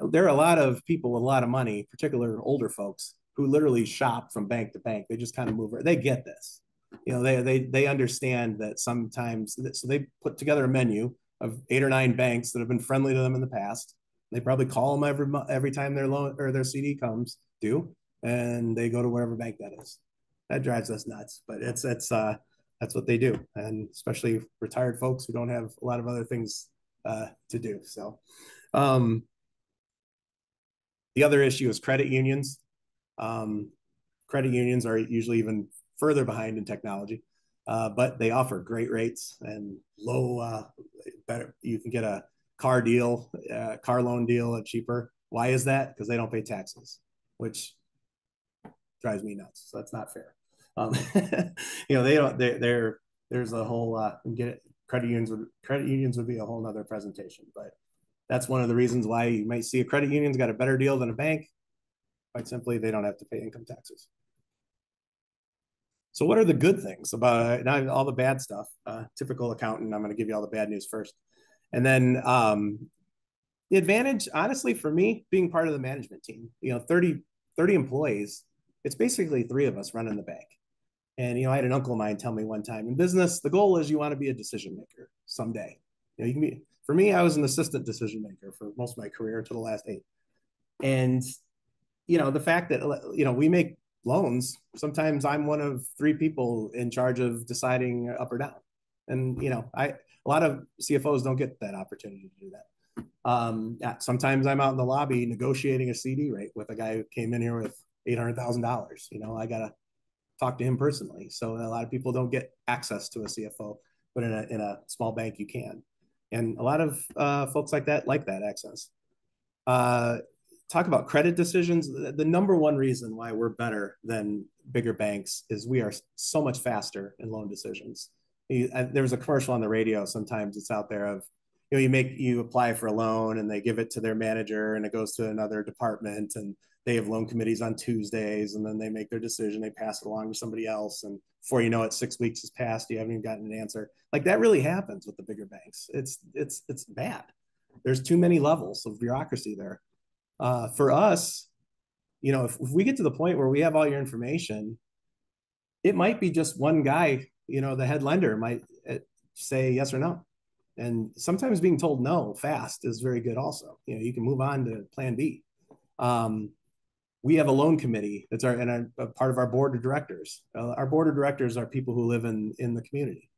there are a lot of people with a lot of money, particularly older folks, who literally shop from bank to bank. They just kind of move. They get this. You know, they understand that sometimes, so they put together a menu of 8 or 9 banks that have been friendly to them in the past. They probably call them every time their loan or their CD comes due, and they go to wherever bank that is. That drives us nuts, but that's what they do, and especially retired folks who don't have a lot of other things to do. So, the other issue is credit unions. Credit unions are usually even further behind in technology, but they offer great rates and low, better. You can get a car loan deal cheaper. Why is that? Because they don't pay taxes, which drives me nuts. So that's not fair. You know, they don't. There's a whole credit unions would be a whole nother presentation, but that's one of the reasons why you might see a credit union's got a better deal than a bank. Quite simply, they don't have to pay income taxes. So what are the good things about not all the bad stuff? Typical accountant, I'm going to give you all the bad news first. And then the advantage, honestly, for me, being part of the management team, you know, 30 employees, it's basically 3 of us running the bank. And, you know, I had an uncle of mine tell me one time, in business, the goal is you want to be a decision maker someday. You know, you can be, for me, I was an assistant decision maker for most of my career until the last 8. And, you know, the fact that, you know, we make loans, sometimes I'm one of 3 people in charge of deciding up or down. And, you know, a lot of CFOs don't get that opportunity to do that. Yeah, sometimes I'm out in the lobby negotiating a CD rate with a guy who came in here with $800,000. You know, I got to talk to him personally. So a lot of people don't get access to a CFO, but in a small bank you can. And a lot of folks like that access. Talk about credit decisions. The number one reason why we're better than bigger banks is we are so much faster in loan decisions. There was a commercial on the radio. Sometimes it's out there of, you know, you apply for a loan and they give it to their manager and it goes to another department and they have loan committees on Tuesdays and then they make their decision. They pass it along to somebody else. And before you know it, 6 weeks has passed. You haven't even gotten an answer. Like that really happens with the bigger banks. It's bad. There's too many levels of bureaucracy there. For us, you know, if we get to the point where we have all your information, it might be just one guy, you know, the head lender might say yes or no. And sometimes being told no fast is very good also. You know, you can move on to plan B. We have a loan committee that's a part of our board of directors. Our board of directors are people who live in the community.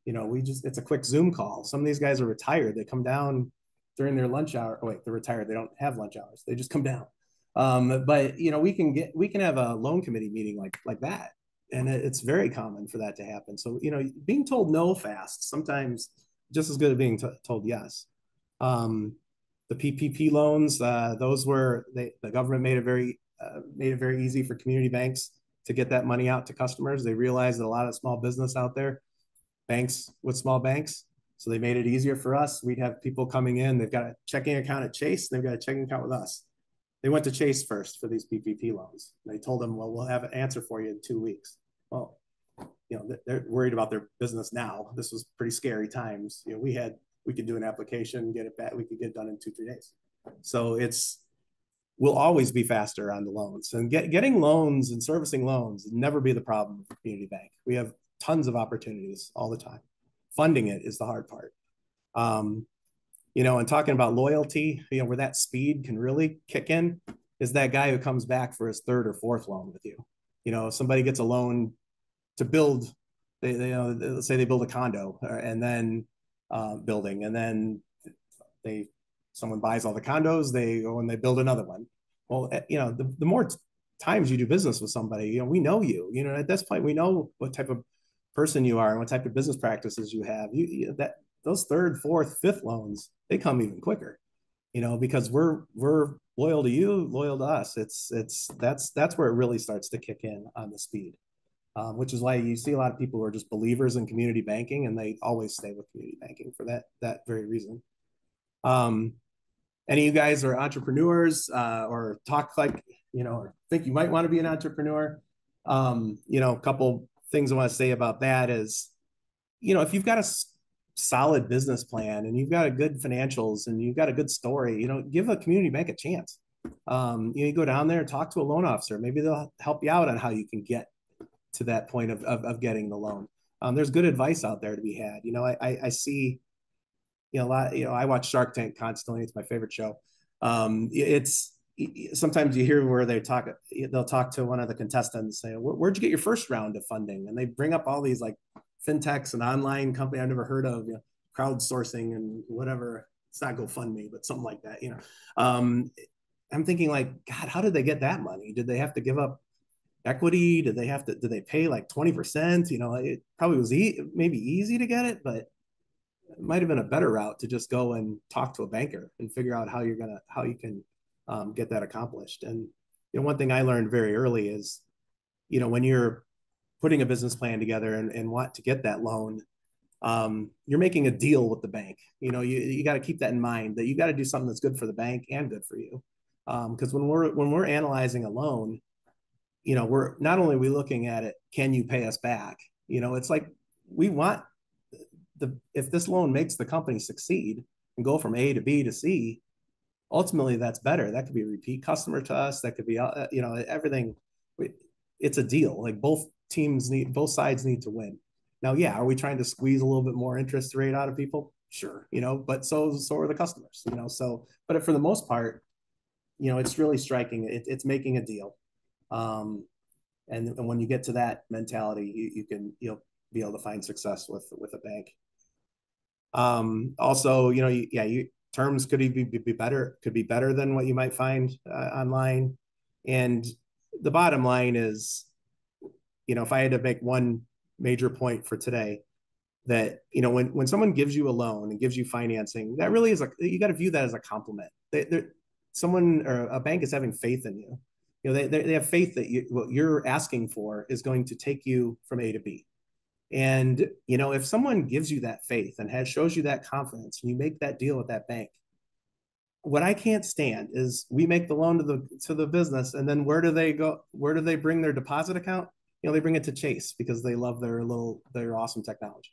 You know, it's a quick Zoom call. Some of these guys are retired. They come down during their lunch hour. Oh, wait, they're retired. They don't have lunch hours. They just come down. But you know, we can have a loan committee meeting like that. And it's very common for that to happen. So, you know, being told no fast, sometimes just as good as being told yes. The PPP loans, those were, the government made it very easy for community banks to get that money out to customers. They realized that a lot of small business out there, banks with small banks, so they made it easier for us. We'd have people coming in, they've got a checking account at Chase, and they've got a checking account with us. They went to Chase first for these PPP loans. They told them, well, we'll have an answer for you in 2 weeks. Well, you know, they're worried about their business now. This was pretty scary times. You know, we could do an application, get it back. We could get it done in 2-3 days. So we'll always be faster on the loans, and getting loans and servicing loans never be the problem with the community bank. We have tons of opportunities all the time. Funding it is the hard part. You know, and talking about loyalty, you know, where that speed can really kick in is that guy who comes back for his third or fourth loan with you. You know, if somebody gets a loan to build, they you know, let's say they build a condo and then building, and then someone buys all the condos, they go and they build another one. Well, you know, the more times you do business with somebody, you know, we know you. You know, at this point, we know what type of person you are and what type of business practices you have. That those third, fourth, fifth loans, they come even quicker. You know, because we're loyal to you, loyal to us. That's where it really starts to kick in on the speed. Which is why you see a lot of people who are just believers in community banking, and they always stay with community banking for that very reason. Any of you guys are entrepreneurs or talk like, you know, or think you might want to be an entrepreneur? You know, a couple things I want to say about that is, you know, if you've got a solid business plan and you've got a good financials and you've got a good story, you know, give a community bank a chance. You go down there and talk to a loan officer. Maybe they'll help you out on how you can get to that point of getting the loan. There's good advice out there to be had. You know, I see, you know, a lot, you know, I watch Shark Tank constantly. It's my favorite show. It's sometimes you hear where they'll talk to one of the contestants, say, where'd you get your first round of funding? And they bring up all these like fintechs and online company I've never heard of, you know, crowdsourcing and whatever. It's not GoFundMe, but something like that, you know. I'm thinking like, God, how did they get that money? Did they have to give up equity? Did they pay like 20%? You know, it probably was maybe easy to get it, but it might have been a better route to just go and talk to a banker and figure out how you can get that accomplished. And, you know, one thing I learned very early is, you know, when you're putting a business plan together and want to get that loan, you're making a deal with the bank. You know, you got to keep that in mind, that you got to do something that's good for the bank and good for you. Because when we're analyzing a loan, you know, we're not only we looking at it, can you pay us back? You know, it's like we want if this loan makes the company succeed and go from A to B to C, ultimately that's better. That could be a repeat customer to us. That could be, you know, everything. It's a deal. Like both sides need to win. Now, yeah, are we trying to squeeze a little bit more interest rate out of people? Sure, you know, but so are the customers, you know. So, but for the most part, you know, it's really striking. It's making a deal. And when you get to that mentality, you'll be able to find success with a bank. Also, you know, terms could be better than what you might find online. And the bottom line is, you know, if I had to make one major point for today, that, you know, when someone gives you a loan and gives you financing, that really is you got to view that as a compliment. Someone or a bank is having faith in you. You know, they have faith that what you're asking for is going to take you from A to B. And, you know, if someone gives you that faith and shows you that confidence and you make that deal with that bank, what I can't stand is we make the loan to the business, and then where do they go? Where do they bring their deposit account? You know, they bring it to Chase because they love their awesome technology.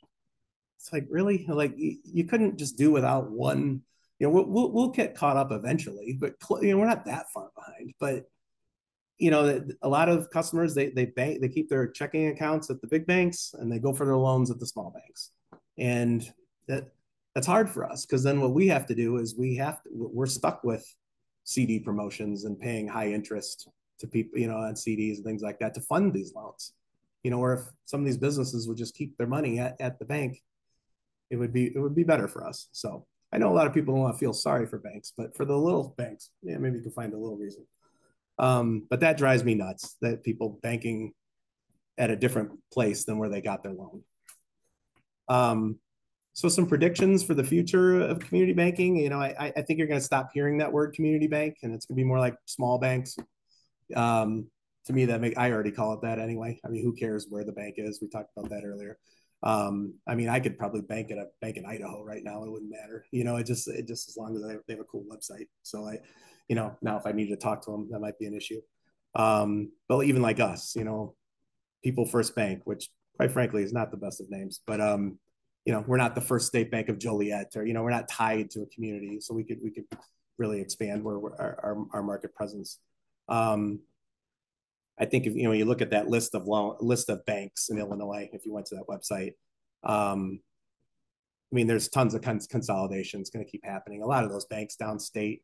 It's like, really, like you couldn't just do without one. You know, we'll get caught up eventually, but you know, we're not that far behind. But you know, a lot of customers, they keep their checking accounts at the big banks and they go for their loans at the small banks. And that's hard for us, because then what we have to do is we're stuck with CD promotions and paying high interest to people, you know, on CDs and things like that to fund these loans. You know, or if some of these businesses would just keep their money at the bank, it would be better for us. So I know a lot of people don't want to feel sorry for banks, but for the little banks, yeah, maybe you can find a little reason. But that drives me nuts, that people banking at a different place than where they got their loan. So some predictions for the future of community banking. You know, I think you're going to stop hearing that word community bank, and it's going to be more like small banks. To me, I already call it that anyway. I mean, who cares where the bank is? We talked about that earlier. I mean, I could probably bank at a bank in Idaho right now. It wouldn't matter. You know, it just as long as they have a cool website. So you know, now if I need to talk to them, that might be an issue. But even like us, you know, PeopleFirst Bank, which quite frankly is not the best of names, but you know, we're not the First State Bank of Joliet, or, you know, we're not tied to a community, so we could really expand our market presence. I think if, you know, you look at that list of banks in Illinois, if you went to that website, I mean, there's tons of consolidation. It's going to keep happening. A lot of those banks downstate,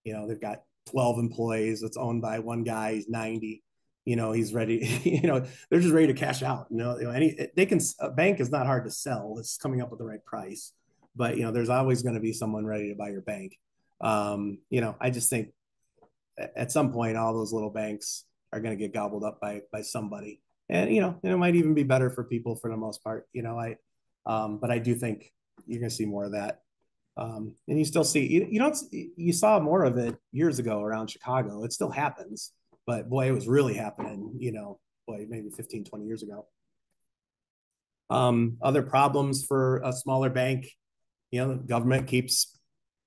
they've got 12 employees. It's owned by one guy. He's 90. He's ready. They're just ready to cash out. A bank is not hard to sell. It's coming up with the right price. But there's always going to be someone ready to buy your bank. I just think at some point all those little banks are going to get gobbled up by somebody, and it might even be better for people for the most part. But I do think you're going to see more of that. And you still see, you saw more of it years ago around Chicago. It still happens, but boy, it was really happening, maybe 15, 20 years ago. Other problems for a smaller bank, the government keeps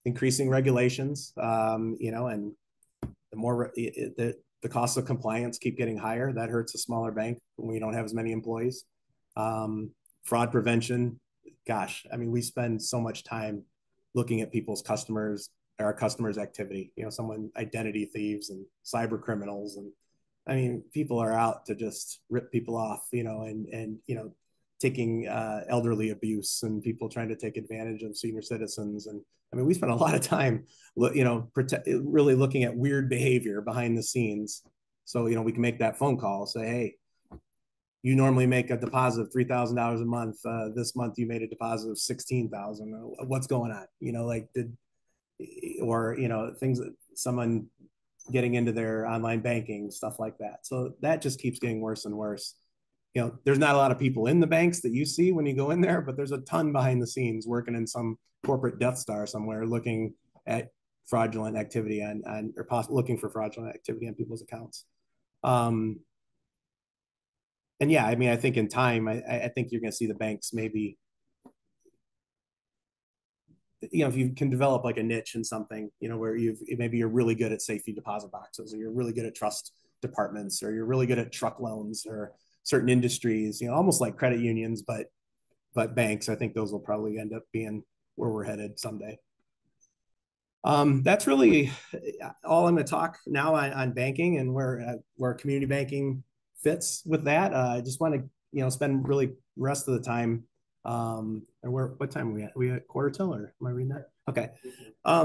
increasing regulations, and the more the costs of compliance keep getting higher. That hurts a smaller bank when we don't have as many employees. Fraud prevention, gosh, I mean, we spend so much time looking at our customers' activity, someone identity thieves and cyber criminals. And I mean, people are out to just rip people off, and taking elderly abuse and people trying to take advantage of senior citizens. And I mean, we spend a lot of time, really looking at weird behavior behind the scenes. So, we can make that phone call, say, hey, you normally make a deposit of $3,000 a month. This month you made a deposit of $16,000. What's going on? Things that someone getting into their online banking, stuff like that. So that just keeps getting worse and worse. There's not a lot of people in the banks that you see when you go in there, but there's a ton behind the scenes working in some corporate Death Star somewhere, looking at fraudulent activity looking for fraudulent activity on people's accounts. And yeah, I mean, I think in time, I think you're going to see the banks maybe, if you can develop like a niche in something, where maybe you're really good at safety deposit boxes, or you're really good at trust departments, or you're really good at truck loans or certain industries, almost like credit unions, but banks. I think those will probably end up being where we're headed someday. That's really all I'm going to talk now on banking and where community banking fits with that. I just want to, spend really the rest of the time. What time are we at? Are we at quarter till, or am I reading that? Okay.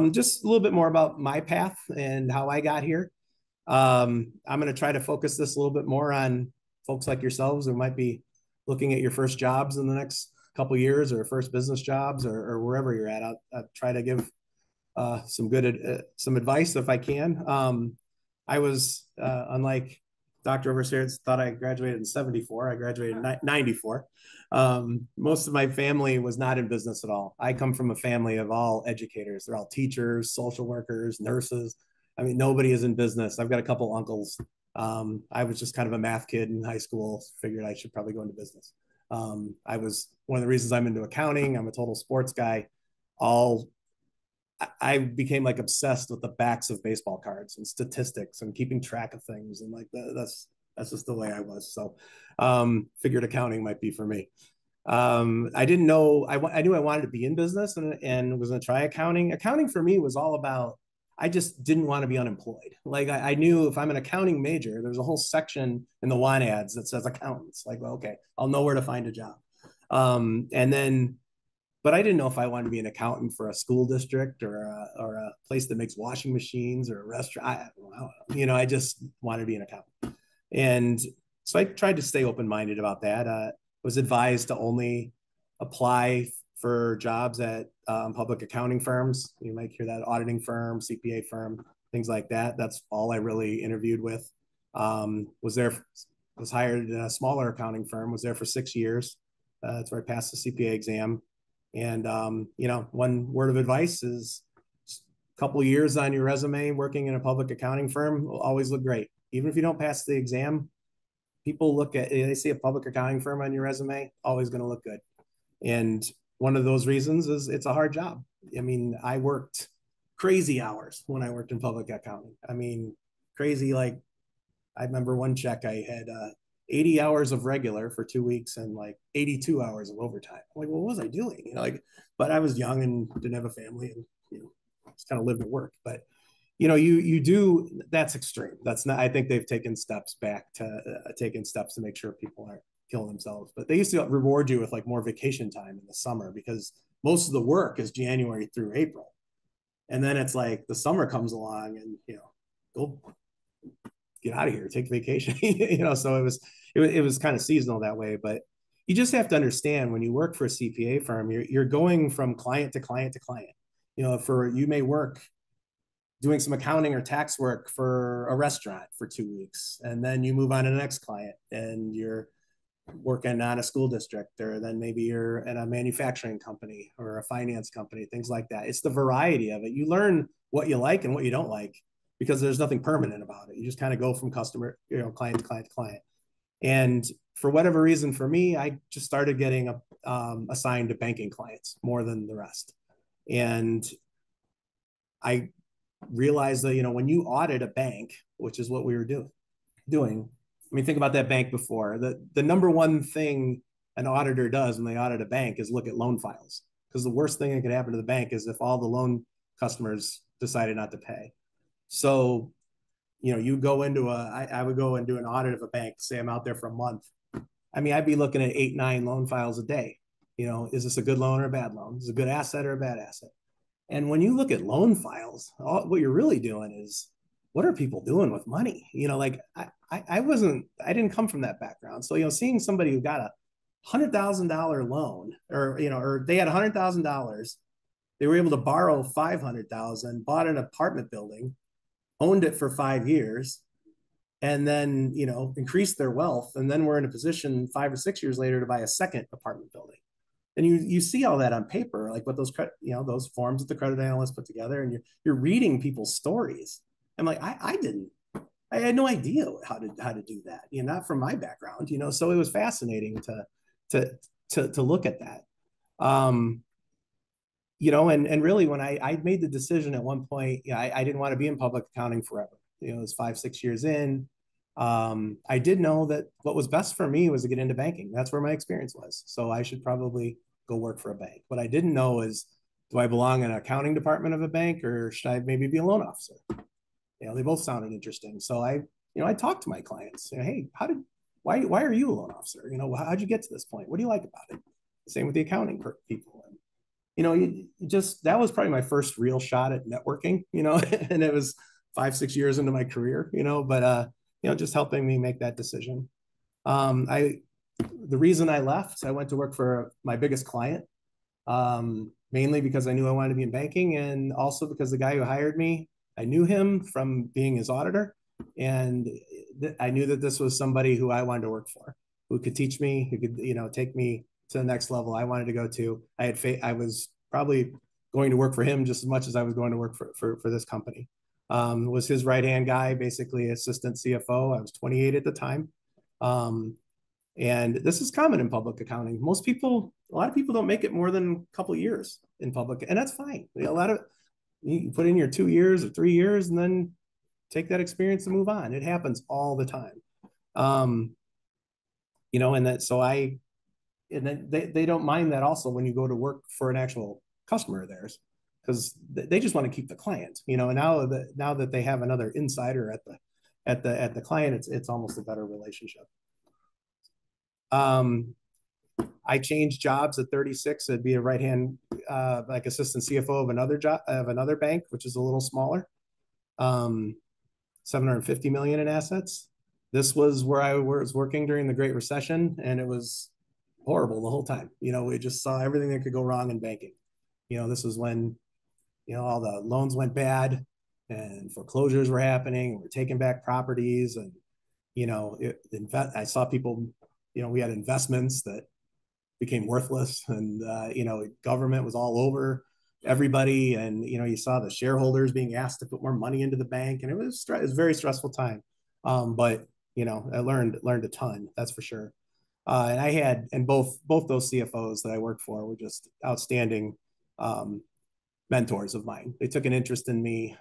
Just a little bit more about my path and how I got here. I'm going to try to focus this a little bit more on folks like yourselves who might be looking at your first jobs in the next couple of years, or first business jobs, or wherever you're at. I'll try to give some advice if I can. I was unlike Dr. Overstairs, thought I graduated in 74. I graduated in 94. Most of my family was not in business at all. I come from a family of all educators. They're all teachers, social workers, nurses. I mean, nobody is in business. I've got a couple uncles. I was just kind of a math kid in high school, figured I should probably go into business. I was one of the reasons I'm into accounting. I'm a total sports guy. I became like obsessed with the backs of baseball cards and statistics and keeping track of things. And like, that's just the way I was. So figured accounting might be for me. I didn't know, I knew I wanted to be in business and was going to try accounting. Accounting for me was all about, I just didn't want to be unemployed. Like I knew if I'm an accounting major, there's a whole section in the want ads that says accountants. Like, well, okay, I'll know where to find a job. But I didn't know if I wanted to be an accountant for a school district or a place that makes washing machines or a restaurant. I just wanted to be an accountant. And so I tried to stay open-minded about that. Was advised to only apply for jobs at public accounting firms. You might hear that, auditing firm, CPA firm, things like that. That's all I really interviewed with. Was hired in a smaller accounting firm, was there for 6 years. That's where I passed the CPA exam. And, one word of advice is a couple of years on your resume working in a public accounting firm will always look great. Even if you don't pass the exam, people they see a public accounting firm on your resume, always going to look good. And one of those reasons is it's a hard job. I mean, I worked crazy hours when I worked in public accounting. I mean, crazy, like I remember one check I had 80 hours of regular for 2 weeks and like 82 hours of overtime. I'm like, well, what was I doing? But I was young and didn't have a family and, just kind of lived at work. But, you do, that's extreme. That's not, I think they've taken steps to make sure people aren't killing themselves. But they used to reward you with like more vacation time in the summer because most of the work is January through April. And then it's like the summer comes along and, go get out of here, take vacation, so it was kind of seasonal that way. But you just have to understand when you work for a CPA firm, you're going from client to client to client. You may work doing some accounting or tax work for a restaurant for 2 weeks, and then you move on to the next client and you're working on a school district, or then maybe you're in a manufacturing company or a finance company, things like that. It's the variety of it. You learn what you like and what you don't like because there's nothing permanent about it. You just kind of go from customer, client to client to client. And for whatever reason, for me, I just started getting assigned to banking clients more than the rest. And I realized that, when you audit a bank, which is what we were doing, I mean, think about that bank before. The number one thing an auditor does when they audit a bank is look at loan files, because the worst thing that could happen to the bank is if all the loan customers decided not to pay. So, you go into I would go and do an audit of a bank, say I'm out there for a month. I mean, I'd be looking at 8, 9 loan files a day. Is this a good loan or a bad loan? Is it a good asset or a bad asset? And when you look at loan files, what you're really doing is, what are people doing with money? I didn't come from that background. So, seeing somebody who got a $100,000 loan, or they had $100,000, they were able to borrow $500,000, bought an apartment building, owned it for 5 years, and then, increased their wealth. And then we're in a position 5 or 6 years later to buy a second apartment building. And you see all that on paper, like what those forms that the credit analysts put together, and you're reading people's stories. I'm like, I had no idea how to do that, not from my background, so it was fascinating to look at that. And really when I made the decision at one point, I didn't want to be in public accounting forever. It was 5, 6 years in. I did know that what was best for me was to get into banking. That's where my experience was. So I should probably go work for a bank. What I didn't know is, do I belong in an accounting department of a bank, or should I maybe be a loan officer? They both sounded interesting. So I talked to my clients, hey, why are you a loan officer? How'd you get to this point? What do you like about it? Same with the accounting people. That was probably my first real shot at networking, and it was 5, 6 years into my career, but just helping me make that decision. The reason I left, I went to work for my biggest client, mainly because I knew I wanted to be in banking, and also because the guy who hired me, I knew him from being his auditor, and I knew that this was somebody who I wanted to work for, who could teach me, who could, take me to the next level I wanted to go to. I was probably going to work for him just as much as I was going to work for this company. Was his right-hand guy, basically assistant CFO. I was 28 at the time. And this is common in public accounting. A lot of people don't make it more than a couple of years in public, and that's fine. You put in your 2 years or 3 years and then take that experience and move on. It happens all the time. And then they don't mind that also when you go to work for an actual customer of theirs, because they just want to keep the client, and now that they have another insider at the client, it's almost a better relationship. I changed jobs at 36. I'd be a right-hand, like assistant CFO of another bank, which is a little smaller, 750 million in assets. This was where I was working during the Great Recession, and it was horrible the whole time. We just saw everything that could go wrong in banking. This was when, all the loans went bad and foreclosures were happening, and we're taking back properties. And, I saw people, we had investments that became worthless, and, government was all over everybody. And, you saw the shareholders being asked to put more money into the bank, and it was a very stressful time. But, I learned a ton, that's for sure. And both those CFOs that I worked for were just outstanding mentors of mine. They took an interest in me.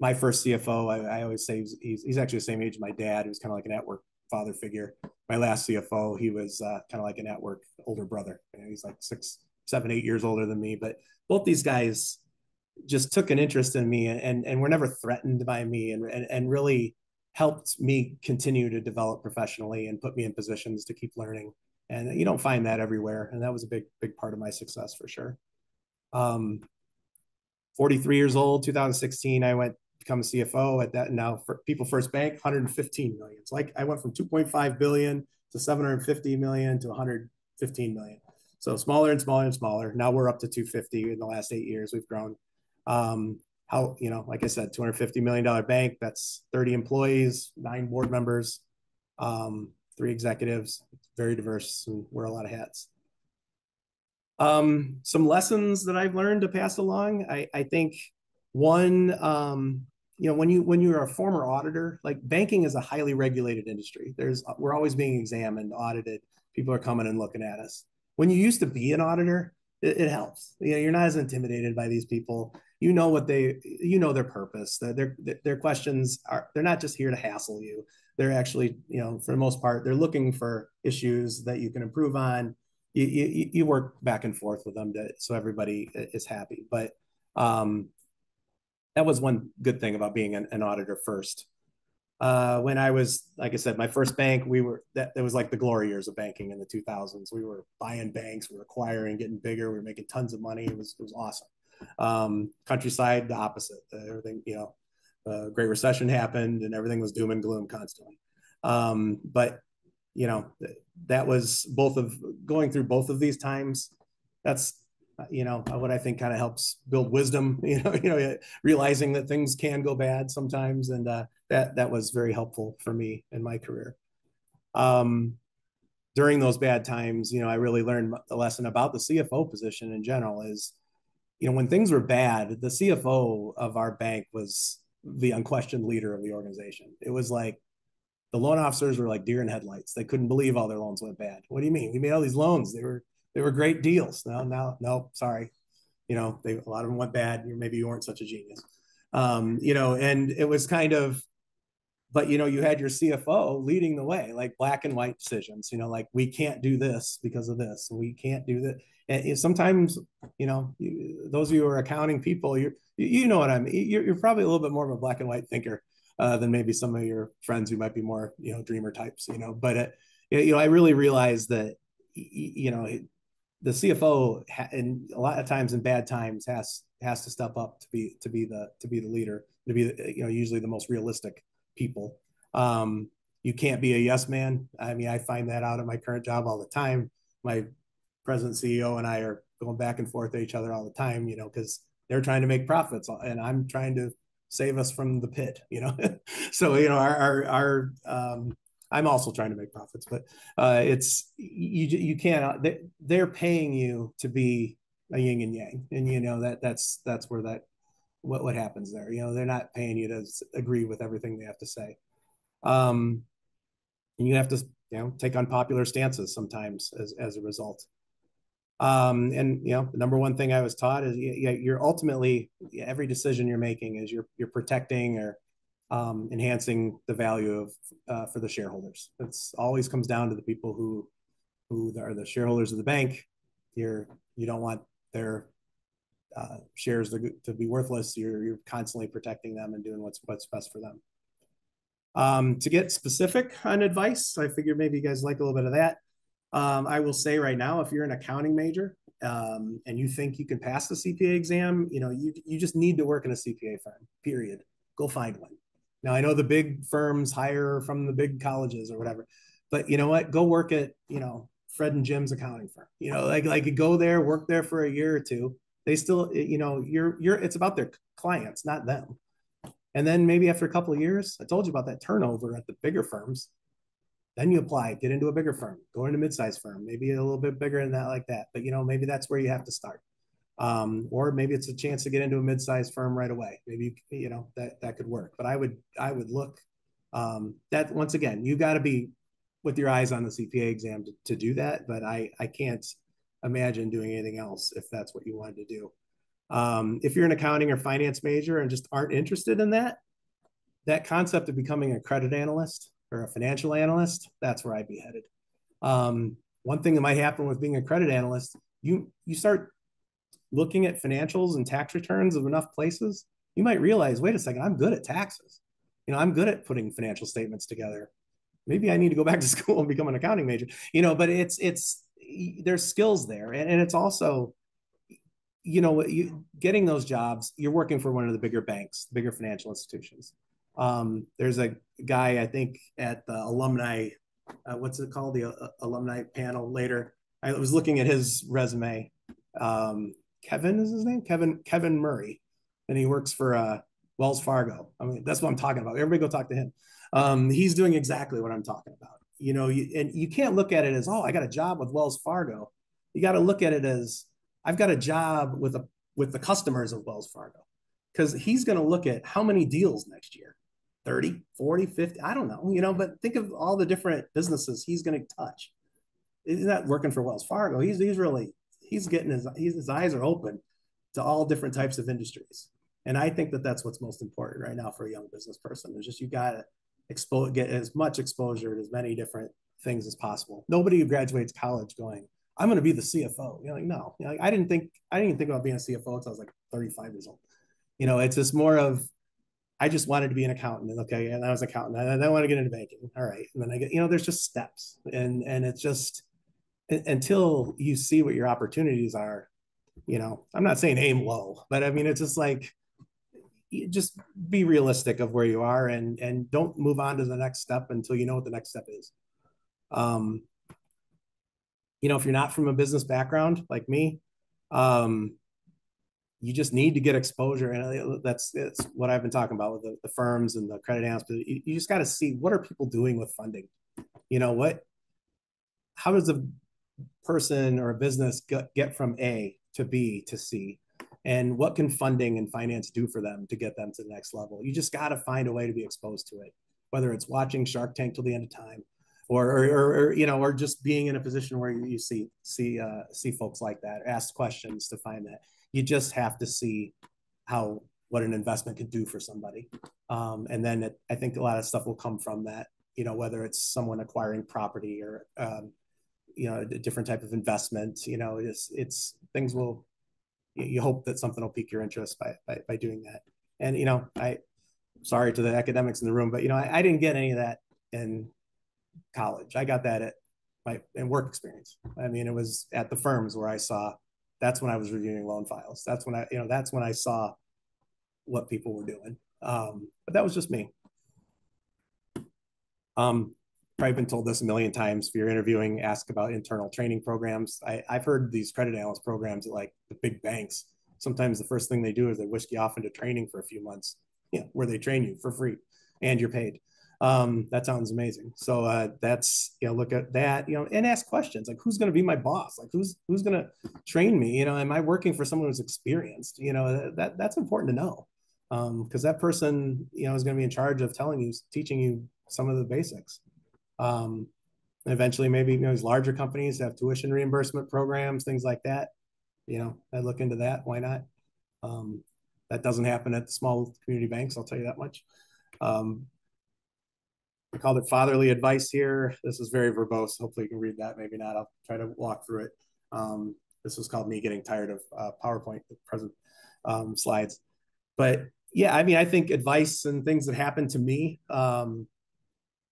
My first CFO, I always say he's actually the same age as my dad. He was kind of like a network father figure. My last CFO, he was kind of like a network older brother. He's like 6, 7, 8 years older than me. But both these guys just took an interest in me, and were never threatened by me, and really helped me continue to develop professionally and put me in positions to keep learning. And you don't find that everywhere. And that was a big part of my success for sure. 43 years old, 2016, I went become a CFO at that. Now for PeopleFirst Bank, 115 million. It's like I went from 2.5 billion to 750 million to 115 million. So smaller and smaller and smaller. Now we're up to 250 in the last 8 years. We've grown. Like I said, $250 million bank. That's 30 employees, 9 board members, 3 executives. It's very diverse and wear a lot of hats. Some lessons that I've learned to pass along. I think one, when you're a former auditor, like banking is a highly regulated industry. We're always being examined, audited. People are coming and looking at us. When you used to be an auditor, it helps. You're not as intimidated by these people. You know their purpose. Their questions they're not just here to hassle you. They're actually, for the most part, they're looking for issues that you can improve on. You work back and forth with them so everybody is happy. But that was one good thing about being an auditor first. When I was, like I said, my first bank, it was like the glory years of banking in the 2000s. We were buying banks, we were acquiring, getting bigger, we were making tons of money. It was awesome. Countryside, the opposite. Everything, Great Recession happened and everything was doom and gloom constantly. But that was going through both of these times. That's what I think kind of helps build wisdom, realizing that things can go bad sometimes. And that was very helpful for me in my career. During those bad times, I really learned the lesson about the CFO position in general is, when things were bad, the CFO of our bank was the unquestioned leader of the organization. It was like the loan officers were like deer in headlights. They couldn't believe all their loans went bad. What do you mean? We made all these loans. They were great deals. No, sorry. A lot of them went bad. Maybe you weren't such a genius. And it was kind of, but you had your CFO leading the way, like black and white decisions, like we can't do this because of this. We can't do that. And sometimes, those of you who are accounting people, you know what I mean. You're probably a little bit more of a black and white thinker than maybe some of your friends who might be more, dreamer types, but, I really realized that, the CFO and a lot of times in bad times has to step up to be the leader, to be, usually the most realistic people. You can't be a yes man. I mean, I find that out at my current job all the time. My president CEO and I are going back and forth at each other all the time, because they're trying to make profits and I'm trying to save us from the pit, So, I'm also trying to make profits, but it's you can't. They're paying you to be a yin and yang, and that's where what happens there. They're not paying you to agree with everything they have to say, and you have to take unpopular stances sometimes as a result. And the number one thing I was taught is you're ultimately every decision you're making is you're protecting or enhancing the value of for the shareholders. It's always comes down to the people who are the shareholders of the bank. You don't want their shares to be worthless. You're constantly protecting them and doing what's best for them. To get specific on advice, I figure maybe you guys like a little bit of that. I will say right now, if you're an accounting major and you think you can pass the CPA exam, you just need to work in a CPA firm, period. Go find one. Now, I know the big firms hire from the big colleges or whatever, but you know what? Go work at, Fred and Jim's accounting firm. Like go there, work there for a year or two. They still, it's about their clients, not them. And then maybe after a couple of years, I told you about that turnover at the bigger firms. Then you apply, get into a bigger firm, go into a mid-sized firm, maybe a little bit bigger than that, like that. But maybe that's where you have to start. Or maybe it's a chance to get into a mid-sized firm right away. Maybe that could work. But I would look that once again, you got to be with your eyes on the CPA exam to do that. But I can't imagine doing anything else if that's what you wanted to do. If you're an accounting or finance major and just aren't interested in that concept of becoming a credit analyst or a financial analyst, that's where I'd be headed. One thing that might happen with being a credit analyst, you start looking at financials and tax returns of enough places, you might realize, wait a second, I'm good at taxes. I'm good at putting financial statements together. maybe I need to go back to school and become an accounting major, you know, but there's skills there. And it's also, you know, getting those jobs, you're working for one of the bigger banks, bigger financial institutions. There's a guy, I think, at the alumni, what's it called? The alumni panel later. I was looking at his resume. Kevin is his name? Kevin Murray. And he works for Wells Fargo. I mean, that's what I'm talking about. Everybody go talk to him. He's doing exactly what I'm talking about. You know, and you can't look at it as, oh, I got a job with Wells Fargo. You got to look at it as, I've got a job with the customers of Wells Fargo, because he's going to look at how many deals next year, 30, 40, 50, I don't know, you know, but think of all the different businesses he's going to touch. He's not working for Wells Fargo. He's getting his eyes are open to all different types of industries. And I think that that's what's most important right now for a young business person, is just, you got to get as much exposure to as many different things as possible. Nobody who graduates college going, I'm going to be the CFO. You're like, no, you know, I didn't think about being a CFO until I was like 35 years old. You know, it's just more of, I just wanted to be an accountant. And okay, and I was an accountant. And I want to get into banking. All right. And then I get, you know, there's just steps. And it's just, until you see what your opportunities are, you know, I'm not saying aim low, but I mean, it's just like, just be realistic of where you are, and don't move on to the next step until you know what the next step is. You know, if you're not from a business background like me, you just need to get exposure. And that's what I've been talking about with the firms and the credit analysts. You just got to see, what are people doing with funding? You know, how does a person or a business get from A to B to C? And what can funding and finance do for them to get them to the next level? You just got to find a way to be exposed to it, whether it's watching Shark Tank till the end of time, or you know, or just being in a position where you see folks like that, ask questions to find that. You just have to see what an investment can do for somebody, and then I think a lot of stuff will come from that. You know, whether it's someone acquiring property or you know, a different type of investment. You know, it's things will. You hope that something will pique your interest by doing that. And you know, sorry to the academics in the room, but you know, I didn't get any of that in college. I got that in work experience. I mean, it was at the firms where that's when I was reviewing loan files. That's when I saw what people were doing. But that was just me. Probably been told this a million times. If you're interviewing, ask about internal training programs. I've heard these credit analyst programs at like the big banks. Sometimes the first thing they do is they whisk you off into training for a few months, you know, where they train you for free and you're paid. That sounds amazing. So that's, you know, look at that, you know, and ask questions like, who's going to be my boss? Like who's going to train me? You know, am I working for someone who's experienced? You know, that's important to know, because that person, you know, is going to be in charge of teaching you some of the basics. And eventually maybe, you know, these larger companies have tuition reimbursement programs, things like that. You know, I'd look into that. Why not? That doesn't happen at the small community banks, I'll tell you that much. I called it fatherly advice here. This is very verbose. Hopefully you can read that. Maybe not. I'll try to walk through it. This was called me getting tired of PowerPoint present slides. But yeah, I mean, I think advice and things that happened to me,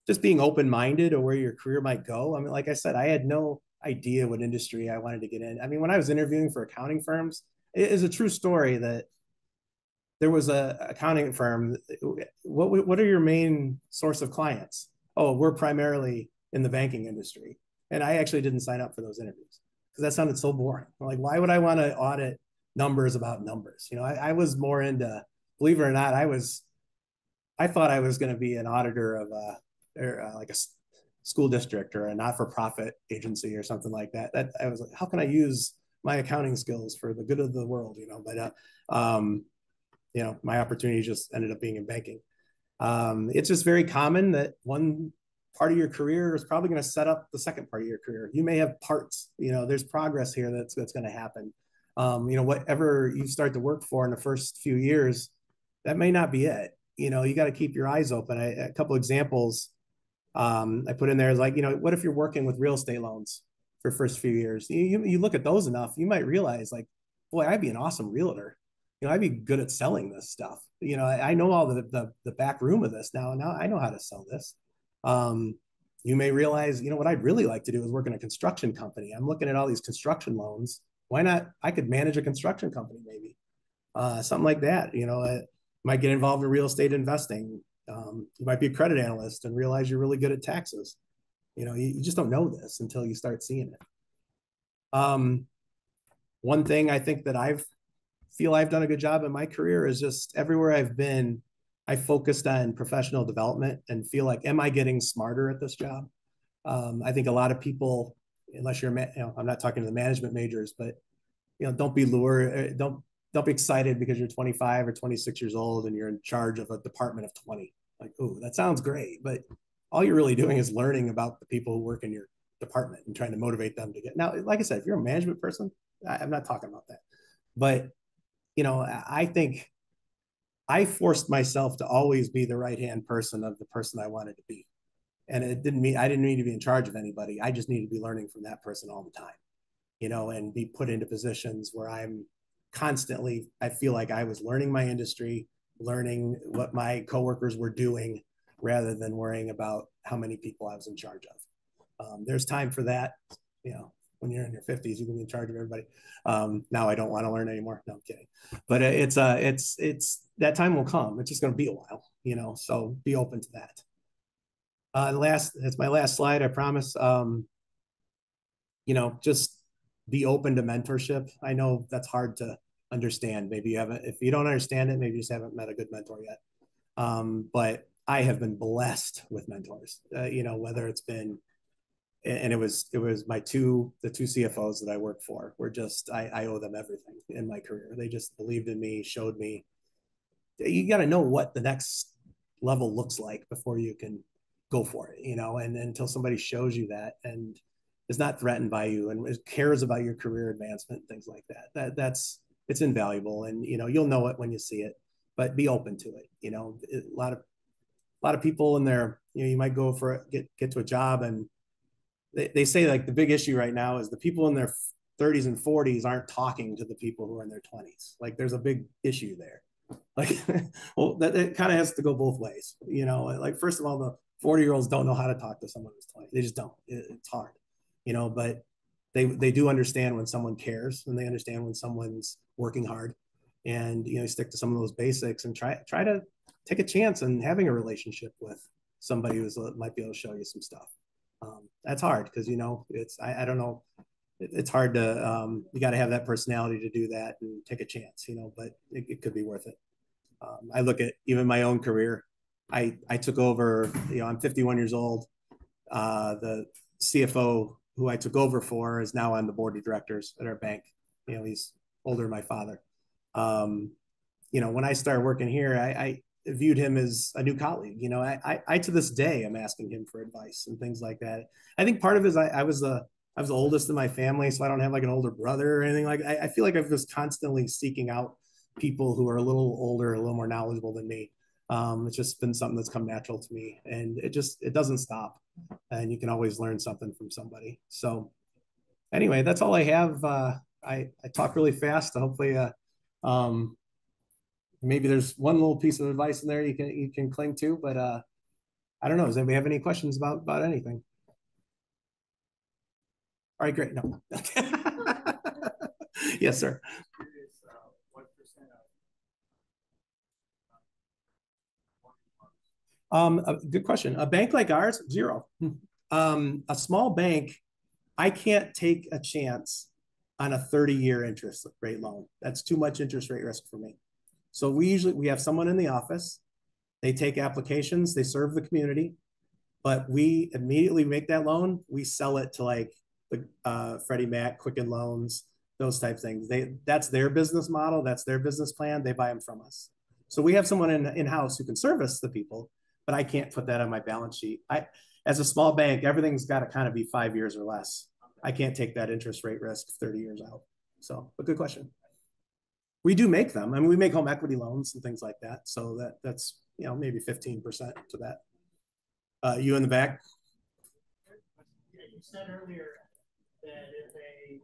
just being open-minded or where your career might go. I mean, like I said, I had no idea what industry I wanted to get in. I mean, when I was interviewing for accounting firms, it is a true story that there was a accounting firm. What are your main source of clients? Oh, we're primarily in the banking industry. And I actually didn't sign up for those interviews because that sounded so boring. I'm like, why would I want to audit numbers about numbers? You know, I was more into, believe it or not, I thought I was going to be an auditor of like a school district or a not-for-profit agency or something like that. That I was like, how can I use my accounting skills for the good of the world? You know, but you know, my opportunity just ended up being in banking. It's just very common that one part of your career is probably going to set up the second part of your career. You may have parts. You know, there's progress here that's going to happen. You know, whatever you start to work for in the first few years, that may not be it. You know, you got to keep your eyes open. A couple examples I put in there is like, you know, what if you're working with real estate loans for first few years? You look at those enough, you might realize like, boy, I'd be an awesome realtor. You know, I'd be good at selling this stuff. You know, I know all the back room of this now. Now I know how to sell this. You may realize, you know, what I'd really like to do is work in a construction company. I'm looking at all these construction loans. Why not? I could manage a construction company, maybe something like that. You know, might get involved in real estate investing. You might be a credit analyst and realize you're really good at taxes. You know, you just don't know this until you start seeing it. One thing I think that feel I've done a good job in my career is just everywhere I've been, I focused on professional development and feel like, am I getting smarter at this job? I think a lot of people, unless you're, you know, I'm not talking to the management majors, but, you know, don't be lured, don't be excited because you're 25 or 26 years old and you're in charge of a department of 20. Like, oh, that sounds great. But all you're really doing is learning about the people who work in your department and trying to motivate them to get. Now, like I said, if you're a management person, I'm not talking about that. But, you know, I think I forced myself to always be the right-hand person of the person I wanted to be. And it didn't mean, I didn't need to be in charge of anybody. I just needed to be learning from that person all the time, you know, and be put into positions where I'm constantly, I feel like I was learning my industry, learning what my coworkers were doing, rather than worrying about how many people I was in charge of. There's time for that, you know. When you're in your 50s, you can be in charge of everybody. Now I don't want to learn anymore. No, I'm kidding. But it's that time will come. It's just going to be a while, you know. So be open to that. It's my last slide, I promise. You know, just be open to mentorship. I know that's hard to understand. Maybe you haven't. If you don't understand it, maybe you just haven't met a good mentor yet. But I have been blessed with mentors. You know, whether it's been, and it was the two CFOs that I worked for were just, I owe them everything in my career. They just believed in me, showed me. You got to know what the next level looks like before you can go for it, you know, and until somebody shows you that and is not threatened by you and cares about your career advancement and things like that, it's invaluable. And, you know, you'll know it when you see it, but be open to it. You know, a lot of people in there, you know, you might go for get to a job and they say like the big issue right now is the people in their 30s and 40s aren't talking to the people who are in their 20s. Like there's a big issue there. Like, well, that kind of has to go both ways. You know, like first of all, the 40-year-olds don't know how to talk to someone who's 20. They just don't. It's hard, you know, but they do understand when someone cares and they understand when someone's working hard, and, you know, stick to some of those basics and try to take a chance in having a relationship with somebody who might be able to show you some stuff. That's hard because, you know, I don't know, it's hard to, you got to have that personality to do that and take a chance, you know, but it could be worth it. I look at even my own career. I took over, you know, I'm 51 years old. The CFO who I took over for is now on the board of directors at our bank. You know, he's older than my father. You know, when I started working here, I viewed him as a new colleague. You know, I to this day am asking him for advice and things like that. I think part of it is I was the oldest in my family, so I don't have like an older brother or anything like that. I feel like I'm just constantly seeking out people who are a little older, a little more knowledgeable than me. It's just been something that's come natural to me, and it doesn't stop, and you can always learn something from somebody. So anyway, that's all I have. I talk really fast. Hopefully, maybe there's one little piece of advice in there you can cling to, but I don't know. Does anybody have any questions about anything? All right, great. No. Yes, sir. A good question. A bank like ours, 0. A small bank, I can't take a chance on a 30-year interest rate loan. That's too much interest rate risk for me. So we have someone in the office. They take applications, they serve the community, but we immediately make that loan. We sell it to like the Freddie Mac, Quicken Loans, those type things. That's their business model. That's their business plan. They buy them from us. So we have someone in-house who can service the people, but I can't put that on my balance sheet. As a small bank, everything's got to kind of be 5 years or less. I can't take that interest rate risk 30 years out. So, but good question. We do make them. I mean, we make home equity loans and things like that. So that's, you know, maybe 15% to that. You in the back? Yeah, you said earlier that if a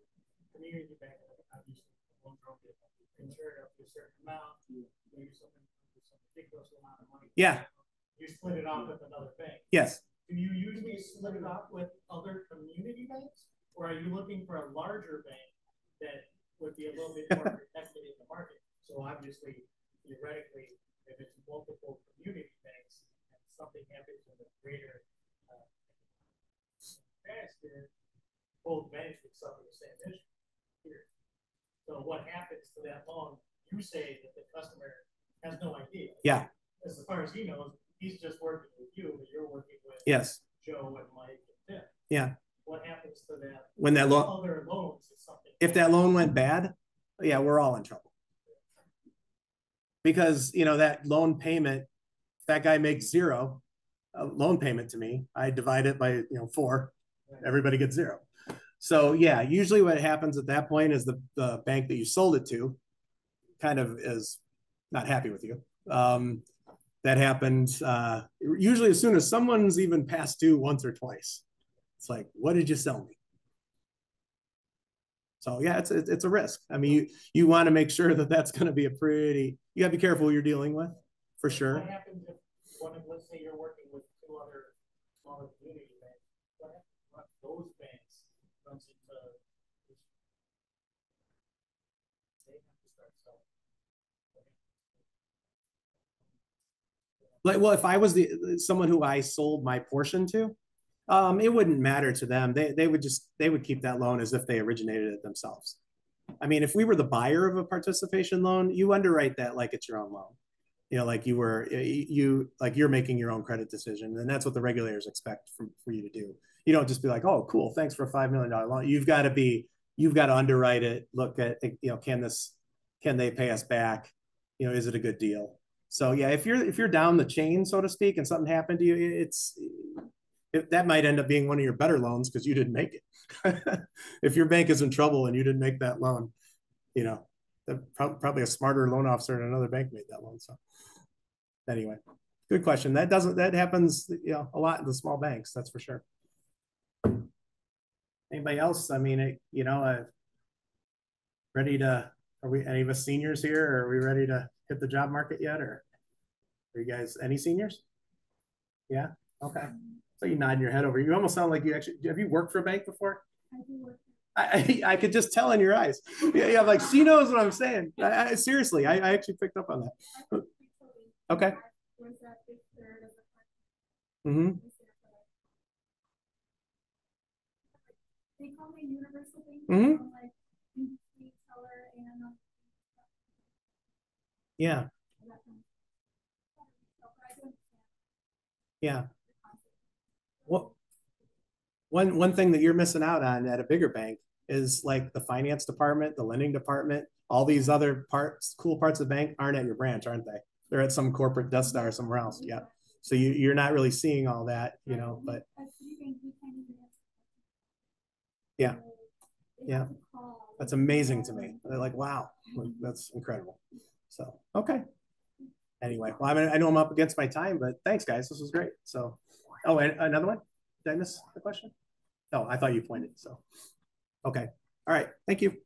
community bank, obviously, won't be insured up to a certain amount, maybe some ridiculous amount of money. Yeah. You split it off with another bank. Yes. do you usually split it up with other community banks, or are you looking for a larger bank that would be a little bit more protected in the market? So obviously, theoretically, if it's multiple community banks and something happens in the greater faster, both banks would suffer the same issue here. So what happens to that loan? You say that the customer has no idea. Yeah. As far as he knows, he's just working with you, but you're working with Yes. Joe and Mike and Tim. Yeah. What happens to that when that loan, other loans is something? If that loan went bad, yeah, we're all in trouble. Because, you know, that loan payment, if that guy makes zero loan payment to me, I divide it by, 4, everybody gets 0. So yeah, usually what happens at that point is the bank that you sold it to kind of is not happy with you. That happened usually as soon as someone's even past due once or twice. It's like, what did you sell me? So yeah, it's a risk. I mean, you want to make sure that that's going to be you got to be careful who you're dealing with, for sure. What happens if let's say you're working with 2 other smaller community banks? What happens if those banks runs into this? They have to start selling. Like, well, if I was someone who I sold my portion to, it wouldn't matter to them. They would keep that loan as if they originated it themselves. I mean, if we were the buyer of a participation loan, you underwrite that like it's your own loan. Like you're making your own credit decision, and that's what the regulators expect for you to do. You don't just be like, oh, cool, thanks for a $5 million loan. You've got to underwrite it. Look at, can they pay us back? Is it a good deal? So yeah, if you're down the chain, so to speak, and something happened to you, that might end up being one of your better loans because you didn't make it. If your bank is in trouble and you didn't make that loan, probably a smarter loan officer in another bank made that loan. So anyway, good question. That happens, a lot in the small banks, that's for sure. Anybody else? I mean, are we, any of us seniors here? Are we ready to hit the job market yet? Or are you guys any seniors? Yeah. Okay. So you nodding your head over. You almost sound like have you worked for a bank before? I do work. I could just tell in your eyes. Yeah, like she knows what I'm saying. Seriously, I actually picked up on that. Okay. Mm-hmm. They call me universal bank. Mm-hmm. Like teller and yeah. Yeah. Well, one thing that you're missing out on at a bigger bank is like the finance department, the lending department, all these other cool parts of the bank aren't at your branch, aren't they? They're at some corporate Death Star somewhere else. Yeah. So you're not really seeing all that, but yeah. Yeah. That's amazing to me. They're like, wow, that's incredible. So, okay. Anyway, well, I know I'm up against my time, but thanks guys. This was great. So, oh, and another one? Did I miss the question? No, I thought you pointed. So, okay. All right. Thank you.